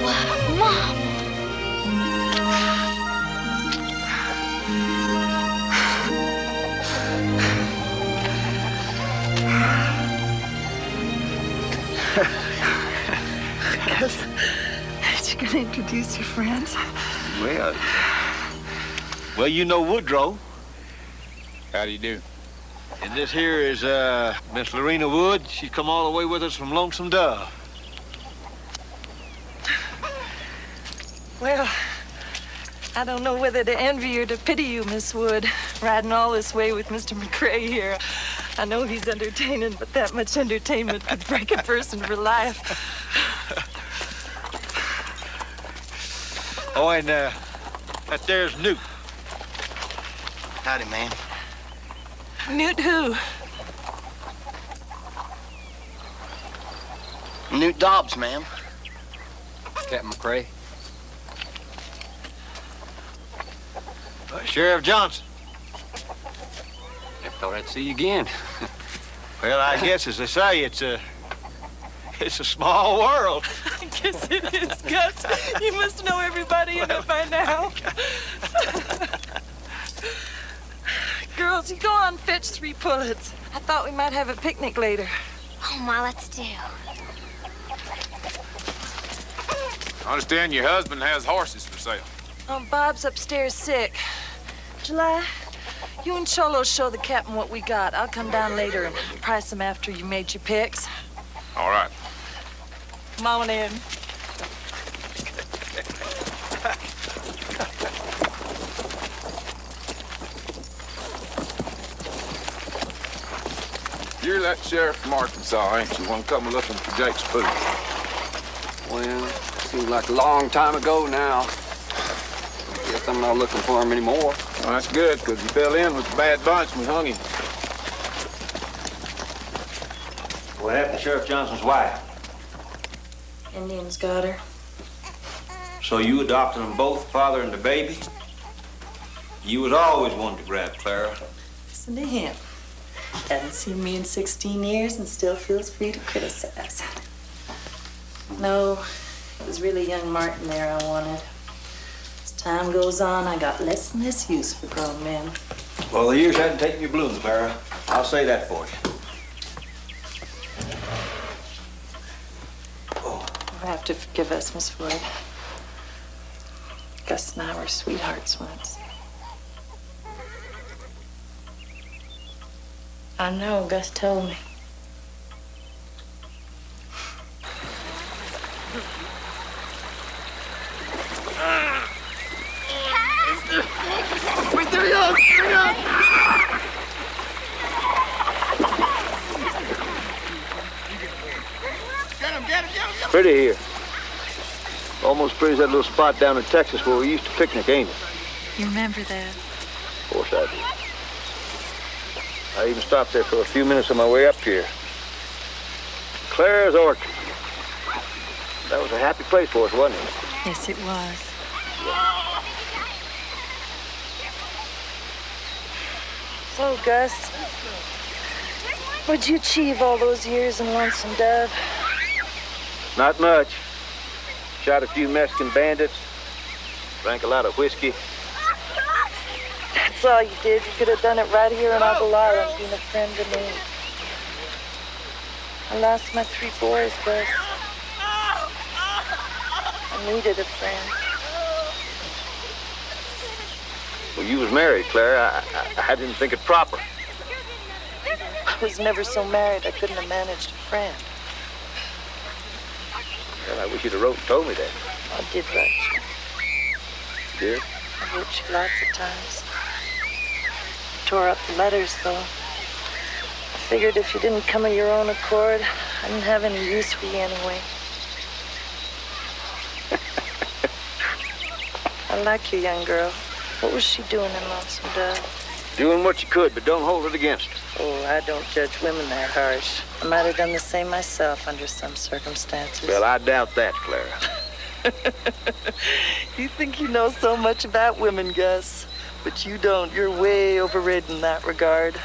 Wow, Mom. Gus, aren't you gonna introduce your friends? Well, you know Woodrow. How do you do? And this here is, Miss Lorena Wood. She's come all the way with us from Lonesome Dove. Well, I don't know whether to envy or to pity you, Miss Wood, riding all this way with Mr. McCrae here. I know he's entertaining, but that much entertainment could break a person for life. Oh, and, that there's Newt. Howdy, man. Newt who? Newt Dobbs, ma'am. Captain McCrae. Sheriff Johnson. Never thought I'd see you again. Well, I guess, as they say, it's a small world. I guess it is, Gus. You must know everybody in it by now. Girls, you go on, fetch 3 pullets. I thought we might have a picnic later. Oh, Ma, let's do. I understand your husband has horses for sale. Oh, Bob's upstairs sick. July, you and Cholo show the captain what we got. I'll come down later and price them after you made your picks. All right. Come on in. You're that sheriff from Arkansas, ain't you? Want to come looking for Jake's food? Well, seems like a long time ago now. Guess I'm not looking for him anymore. Well, that's good, because he fell in with a bad bunch and we hung him. What happened to Sheriff Johnson's wife? Indians got her. So you adopted them both, father and the baby? You was always wanting to grab Clara. Listen to him. Hasn't seen me in 16 years and still feels free to criticize. No, it was really young Martin there I wanted. As time goes on, I got less and less use for grown men. Well, the years hadn't taken your bloom, Clara. I'll say that for you. You'll have to forgive us, Miss Wood. Gus and I were sweethearts once. I know, Gus told me. Wait, there he is! There he is! Get him! Pretty here. Almost pretty as that little spot down in Texas where we used to picnic, ain't it? You remember that? Of course I do. I even stopped there for a few minutes on my way up here. Claire's orchard. That was a happy place for us, wasn't it? Yes, it was. So, Gus, what'd you achieve all those years in Lonesome Dove? Not much. Shot a few Mexican bandits. Drank a lot of whiskey. That's all you did. You could have done it right here in Ogallala and been a friend to me. I lost my 3 boys, Gus. I needed a friend. Well, you was married, Claire. I didn't think it proper. I was never so married I couldn't have managed a friend. Well, I wish you'd have wrote and told me that. I did write you. You did? I wrote you lots of times. Tore up the letters, though. I figured if you didn't come of your own accord, I didn't have any use for you anyway. I like your young girl. What was she doing in Lonesome Dove? Doing what you could, but don't hold it against her. Oh, I don't judge women that harsh. I might have done the same myself under some circumstances. Well, I doubt that, Clara. You think you know so much about women, Gus. But you don't. You're way overrated in that regard.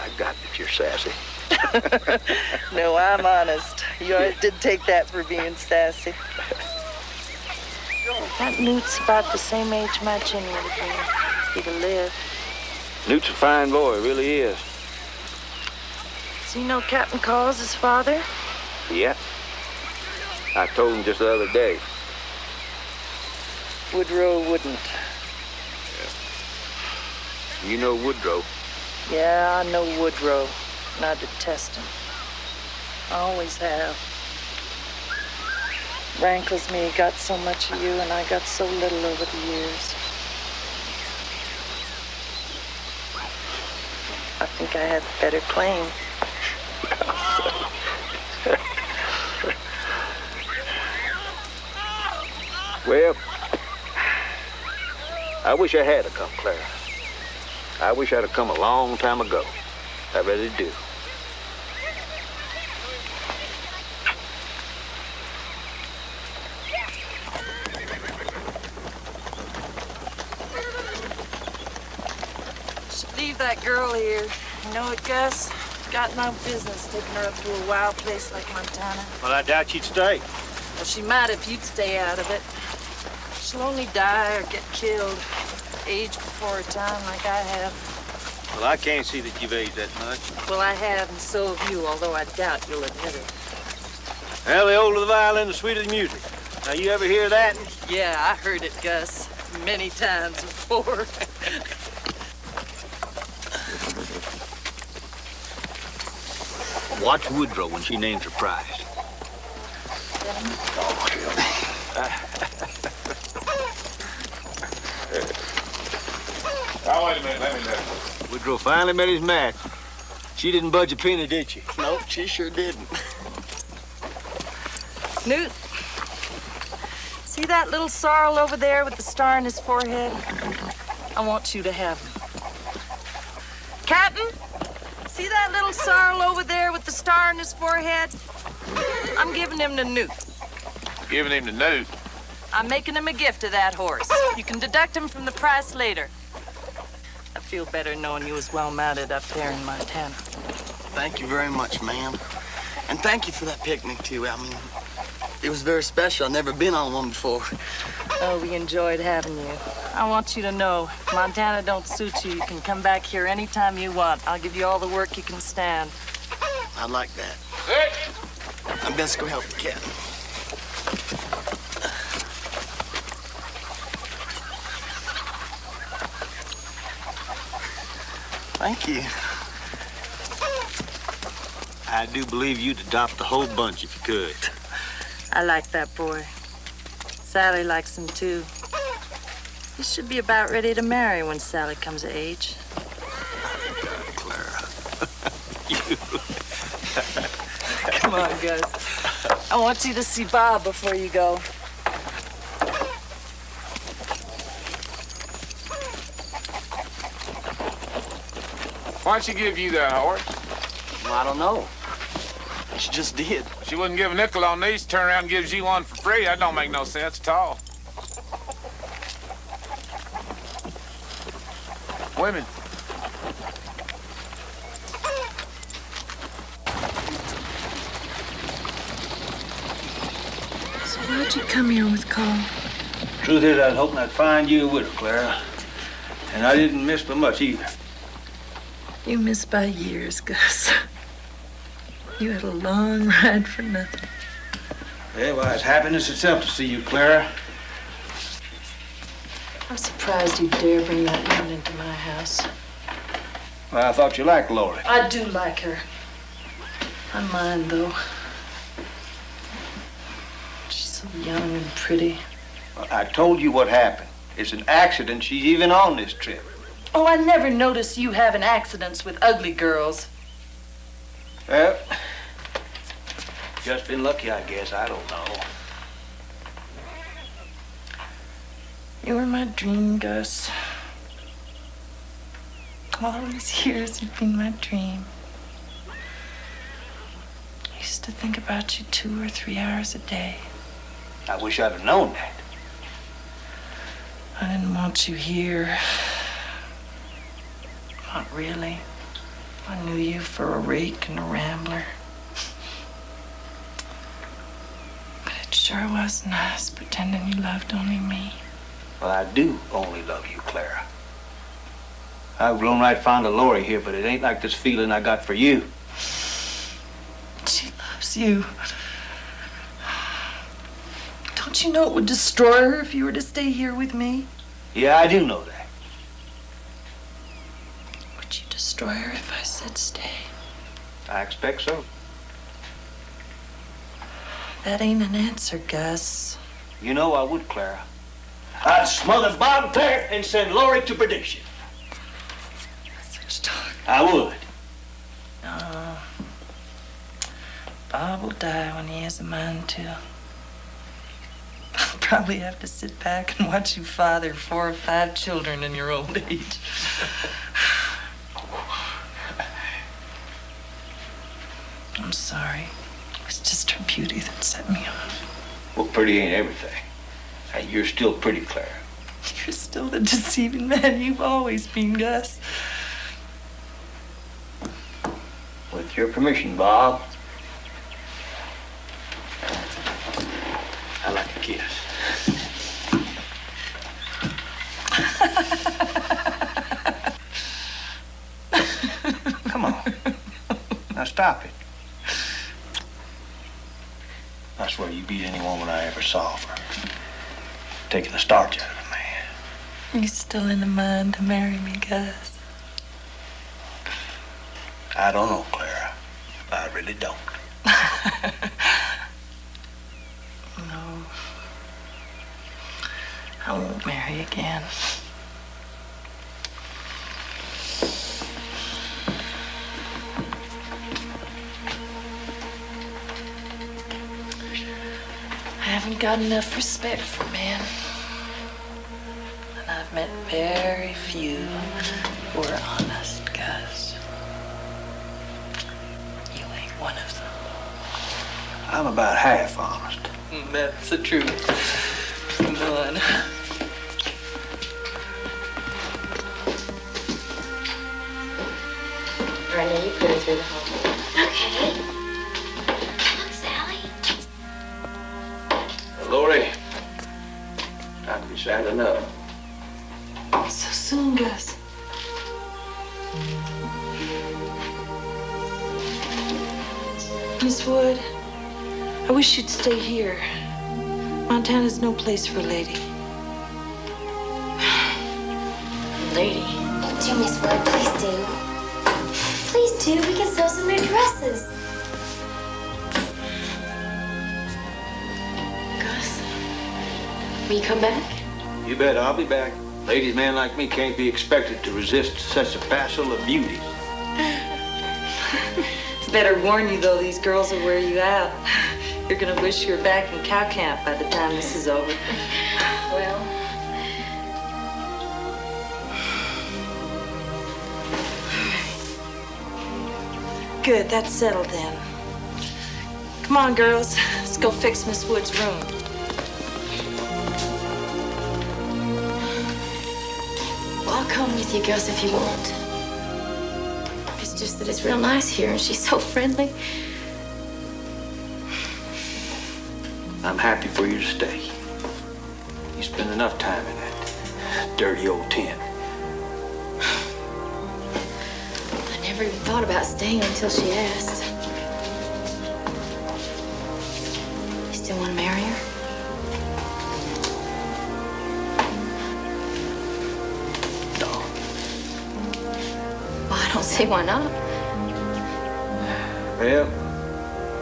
I got that you're sassy. No, I'm honest. You always did take that for being sassy. That Newt's about the same age my Jenny would be. He'd have lived. Newt's a fine boy, really is. So you know Captain Call's his father? Yeah. I told him just the other day. Woodrow wouldn't. Yeah. You know Woodrow. Yeah, I know Woodrow, and I detest him. I always have. Rankles me he got so much of you, and I got so little over the years. I think I had the better claim. Well, I wish I had come, Clara. I wish I'd have come a long time ago. I really do. Should leave that girl here. You know it, Gus? Got no business taking her up to a wild place like Montana. Well, I doubt you'd stay. Well, she might if you'd stay out of it. She'll only die or get killed. Age before her time like I have. Well, I can't see that you've aged that much. Well, I have, and so have you, although I doubt you'll admit it. Well, the older the violin, the sweeter the music. Now, you ever hear that? Yeah, I heard it, Gus. Many times before. Watch Woodrow when she names her prize. Oh, wait a minute, let me know. Woodrow finally met his match. She didn't budge a penny, did she? Nope, she sure didn't. Newt, see that little sorrel over there with the star in his forehead? I want you to have him. Captain, see that little sorrel over there with the star in his forehead? I'm giving him to Newt. Giving him to Newt? I'm making him a gift of that horse. You can deduct him from the price later. I feel better knowing you was well mounted up there in Montana. Thank you very much, ma'am. And thank you for that picnic, too. I mean, it was very special. I've never been on one before. Oh, we enjoyed having you. I want you to know, if Montana don't suit you, you can come back here anytime you want. I'll give you all the work you can stand. I'd like that. I best go help the captain. Thank you. I do believe you'd adopt the whole bunch if you could. I like that boy. Sally likes him, too. He should be about ready to marry when Sally comes of age. Clara. Come on, Gus. I want you to see Bob before you go. Why'd she give you that horse? Well, I don't know. She just did. She wouldn't give a nickel on these, turn around and gives you one for free. That don't make no sense at all. Women. So why'd you come here with Carl? Truth is, I was hoping I'd find you a widow, Clara. And I didn't miss by much either. You missed by years, Gus. You had a long ride for nothing. Yeah, well, it's happiness itself to see you, Clara. I'm surprised you dare bring that woman into my house. Well, I thought you liked Lori. I do like her. I mind, though. She's so young and pretty. Well, I told you what happened. It's an accident she's even on this trip. Oh, I never noticed you having accidents with ugly girls. Well, just been lucky, I guess. I don't know. You were my dream, Gus. All these years you've been my dream. I used to think about you 2 or 3 hours a day. I wish I'd have known that. I didn't want you here. Not really. I knew you for a rake and a rambler. But it sure was nice pretending you loved only me. Well, I do only love you, Clara. I've grown right fond of Lori here, but it ain't like this feeling I got for you. She loves you. Don't you know it would destroy her if you were to stay here with me? Yeah, I do know that. Would you destroy her if I said stay? I expect so. That ain't an answer, Gus. You know I would, Clara. I'd smother Bob there and send Lori to perdition. Such talk. I would. No. Bob will die when he has a mind to. I'll probably have to sit back and watch you father 4 or 5 children in your old age. I'm sorry. It was just her beauty that set me off. Well, pretty ain't everything. Hey, you're still pretty, Clara. You're still the deceiving man you've always been, Gus. With your permission, Bob. I like a kiss. Come on. Now stop it. I swear you beat any woman I ever saw for taking the starch out of a man. You still in the mind to marry me, Gus? I don't know, Clara. I really don't. No. I won't marry again. I haven't got enough respect for men. And I've met very few who are honest, Gus. You ain't one of them. I'm about half honest. That's the truth. None. Brenda, you put her through the hole. Okay. Look, Sally. Lori, time to be saddling up. So soon, Gus. Miss Wood, I wish you'd stay here. Montana's no place for a lady. Lady. Do, Miss Wood, please do. Please do. We can sew some new dresses. Gus, will you come back? You bet I'll be back. Ladies, man like me can't be expected to resist such a passel of beauties. It's better warn you, though, these girls will wear you out. You're gonna wish you were back in cow camp by the time this is over. Well, Good, that's settled then. Come on, girls. Let's go fix Miss Wood's room. Well, I'll come with you, Gus, if you want. It's just that it's real nice here, and she's so friendly. I'm happy for you to stay. You spend enough time in that dirty old tent. I never even thought about staying until she asked. You still want to marry her? No. Well, I don't see why not. Well,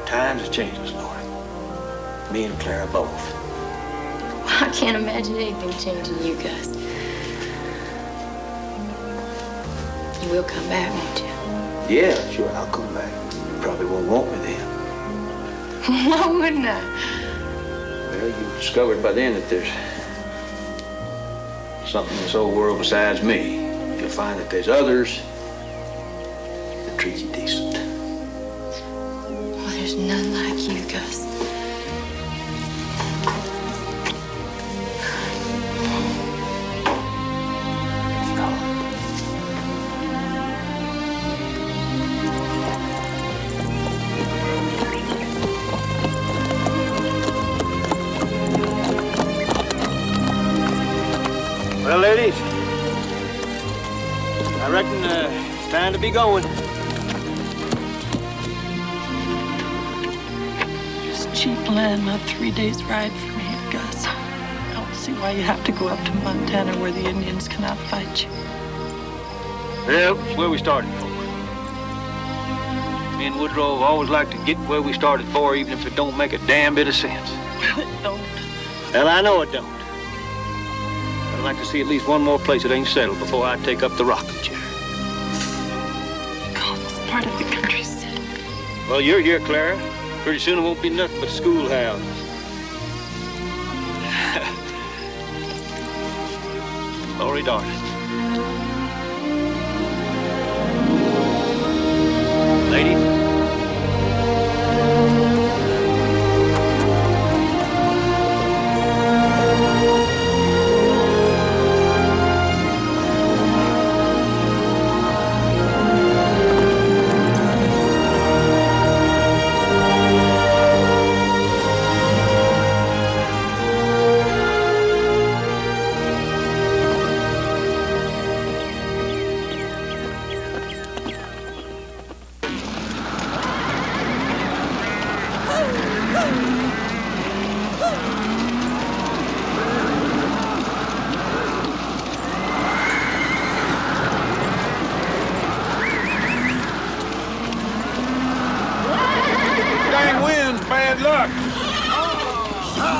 times have changed us, Lord. Me and Clara both. Well, I can't imagine anything changing you, Gus. You will come back, won't you? Yeah, sure, I'll come back. You probably won't want me then. Why wouldn't I? Well, you've discovered by then that there's something in this old world besides me. You'll find that there's others that treat you decent. Well, there's none like you, Gus. Well, ladies, I reckon it's time to be going. Just cheap land, not 3 days' ride from here, Gus. I don't see why you have to go up to Montana where the Indians cannot fight you. Well, it's where we started for. Me and Woodrow have always liked to get where we started for, even if it don't make a damn bit of sense. Well, it don't. Well, I know it don't. I'd like to see at least one more place that ain't settled before I take up the rocking chair. Call this part of the country city. Well, you're here, Clara. Pretty soon it won't be nothing but schoolhouses. Lori, darling. Ladies.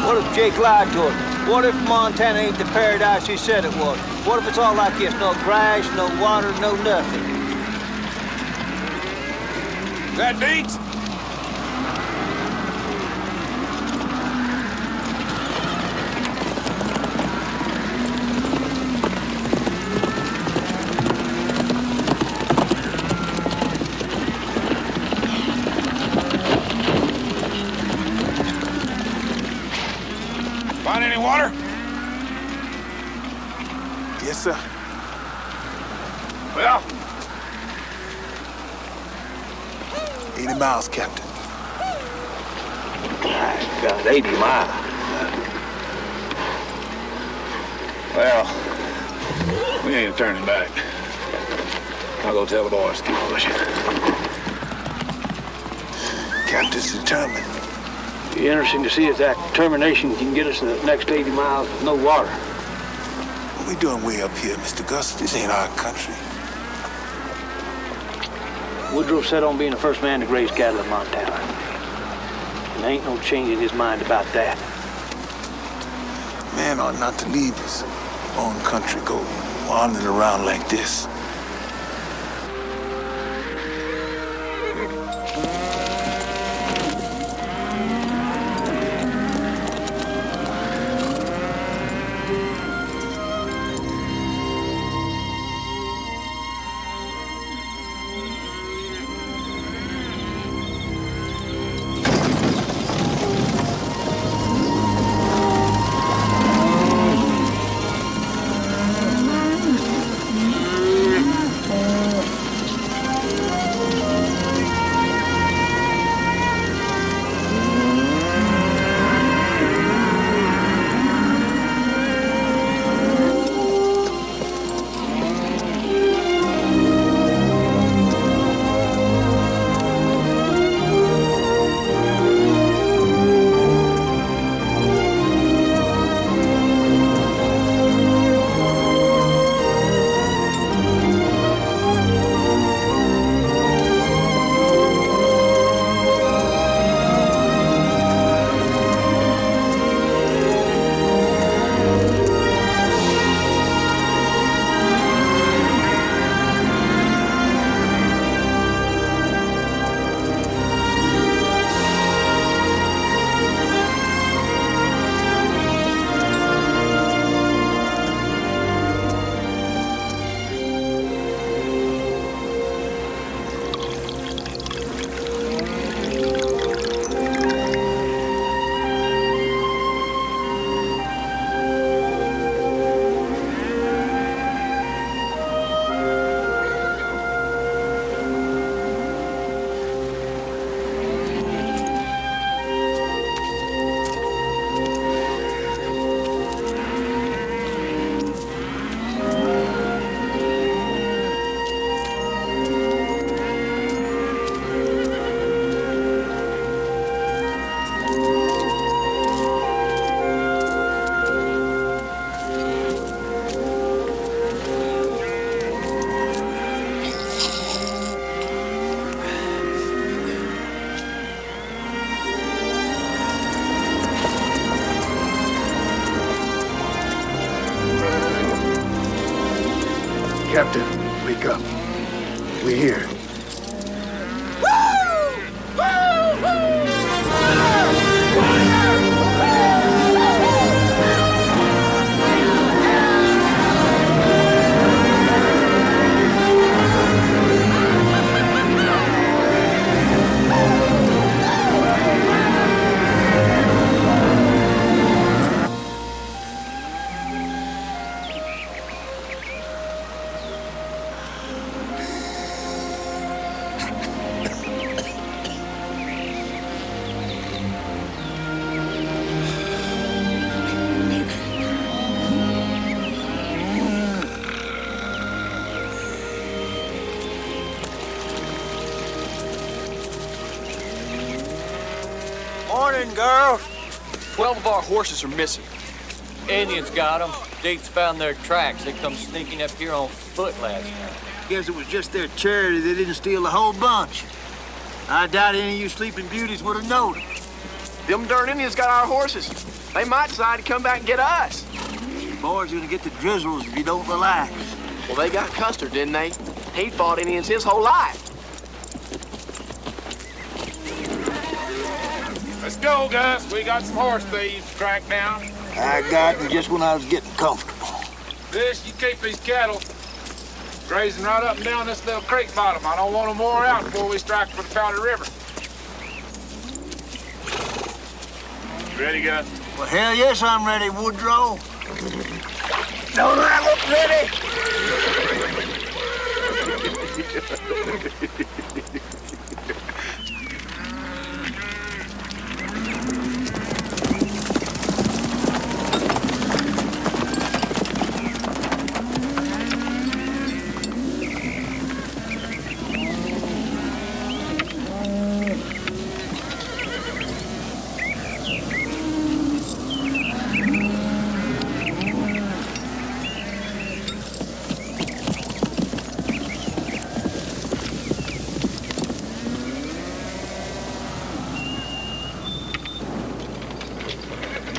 What if Jake lied to her? What if Montana ain't the paradise he said it was? What if it's all like this? No grass, no water, no nothing. That Deeds? Find any water? Yes, sir. Well, 80 miles, Captain. God, 80 miles. well, we ain't turning back. I'll go tell the boys to keep pushing. Captain's determined. Be interesting to see if that determination can get us the next 80 miles with no water. What we doing way up here, Mr. Gus? This ain't our country. Woodrow set on being the first man to graze cattle in Montana. And there ain't no changing his mind about that. Man ought not to leave his own country, go wandering around like this. Captain, wake up. We're here. Morning, girl. 12 of our horses are missing. Indians got them. Dates found their tracks. They come sneaking up here on foot last night. Guess it was just their charity they didn't steal the whole bunch. I doubt any of you sleeping beauties would have noticed. Them darn Indians got our horses. They might decide to come back and get us. You boys are gonna get the drizzles if you don't relax. Well, they got Custer, didn't they? He'd fought Indians his whole life. Let's go, Gus. We got some horse thieves to track down. I got them just when I was getting comfortable. Fish, you keep these cattle grazing right up and down this little creek bottom. I don't want them wore out before we strike for the Powder River. Ready, Gus? Well, hell yes, I'm ready, Woodrow. Don't I look ready?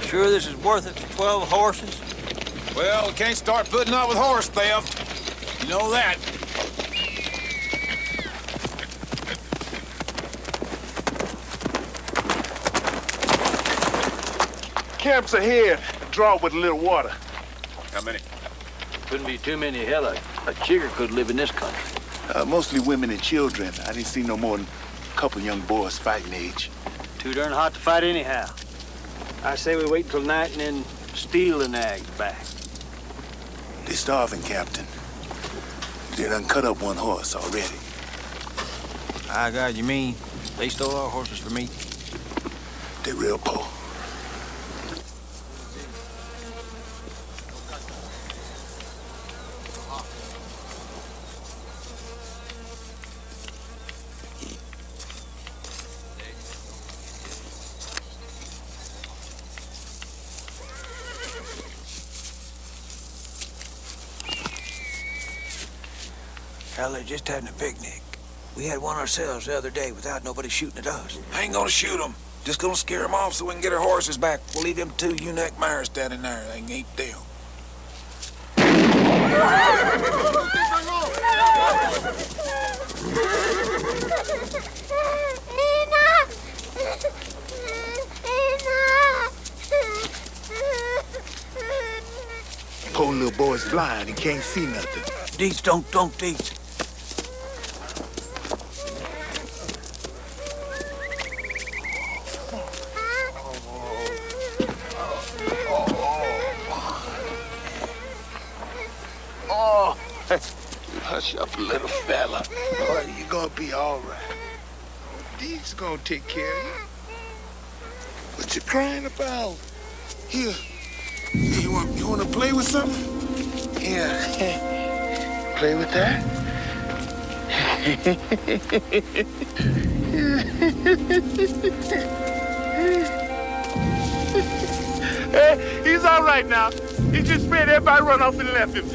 Sure this is worth it for 12 horses? Well, we can't start putting up with horse theft. You know that. Camp's ahead. Draw with a little water. How many? Couldn't be too many. Hell, a chigger could live in this country. Mostly women and children. I didn't see no more than a couple young boys fighting age. Too darn hot to fight anyhow. I say we wait until night and then steal the nags back. They're starving, Captain. They done cut up one horse already. I got you mean. They stole our horses for meat. They're real poor. Hell, they're just having a picnic. We had one ourselves the other day without nobody shooting at us. I ain't gonna shoot them. Just gonna scare them off so we can get our horses back. We'll leave them 2 Unac Myers standing there. They can eat them. Poor little boy's blind and can't see nothing. Deets, don't Deets. Oh, hush up, little fella. Oh, you're gonna be all right. Dee's gonna take care of you. What you crying about? Here, you want to play with something? Yeah, play with that. Hey, he's all right now. He just made everybody run off and left him.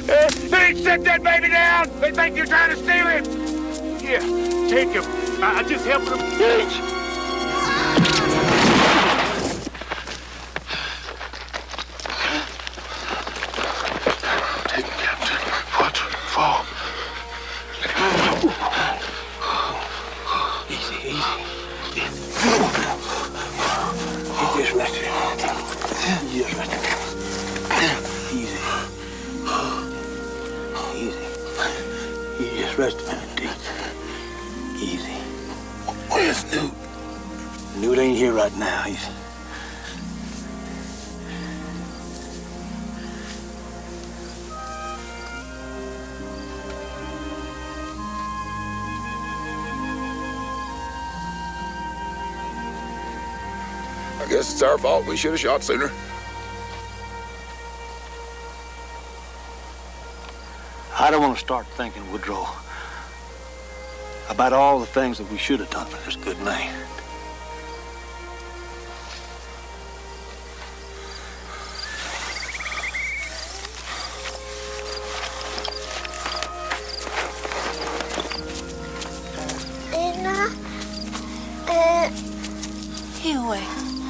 Hey, set that baby down. They think you're trying to steal him. Here, take him. I just helped him. Take him, Captain. What? You just rest. Easy. Easy. You just rest a minute, Dick. Easy. Where's Newt? Newt ain't here right now. He's... I guess it's our fault. We should have shot sooner. I don't want to start thinking, Woodrow, about all the things that we should have done for this good man. Here, wait.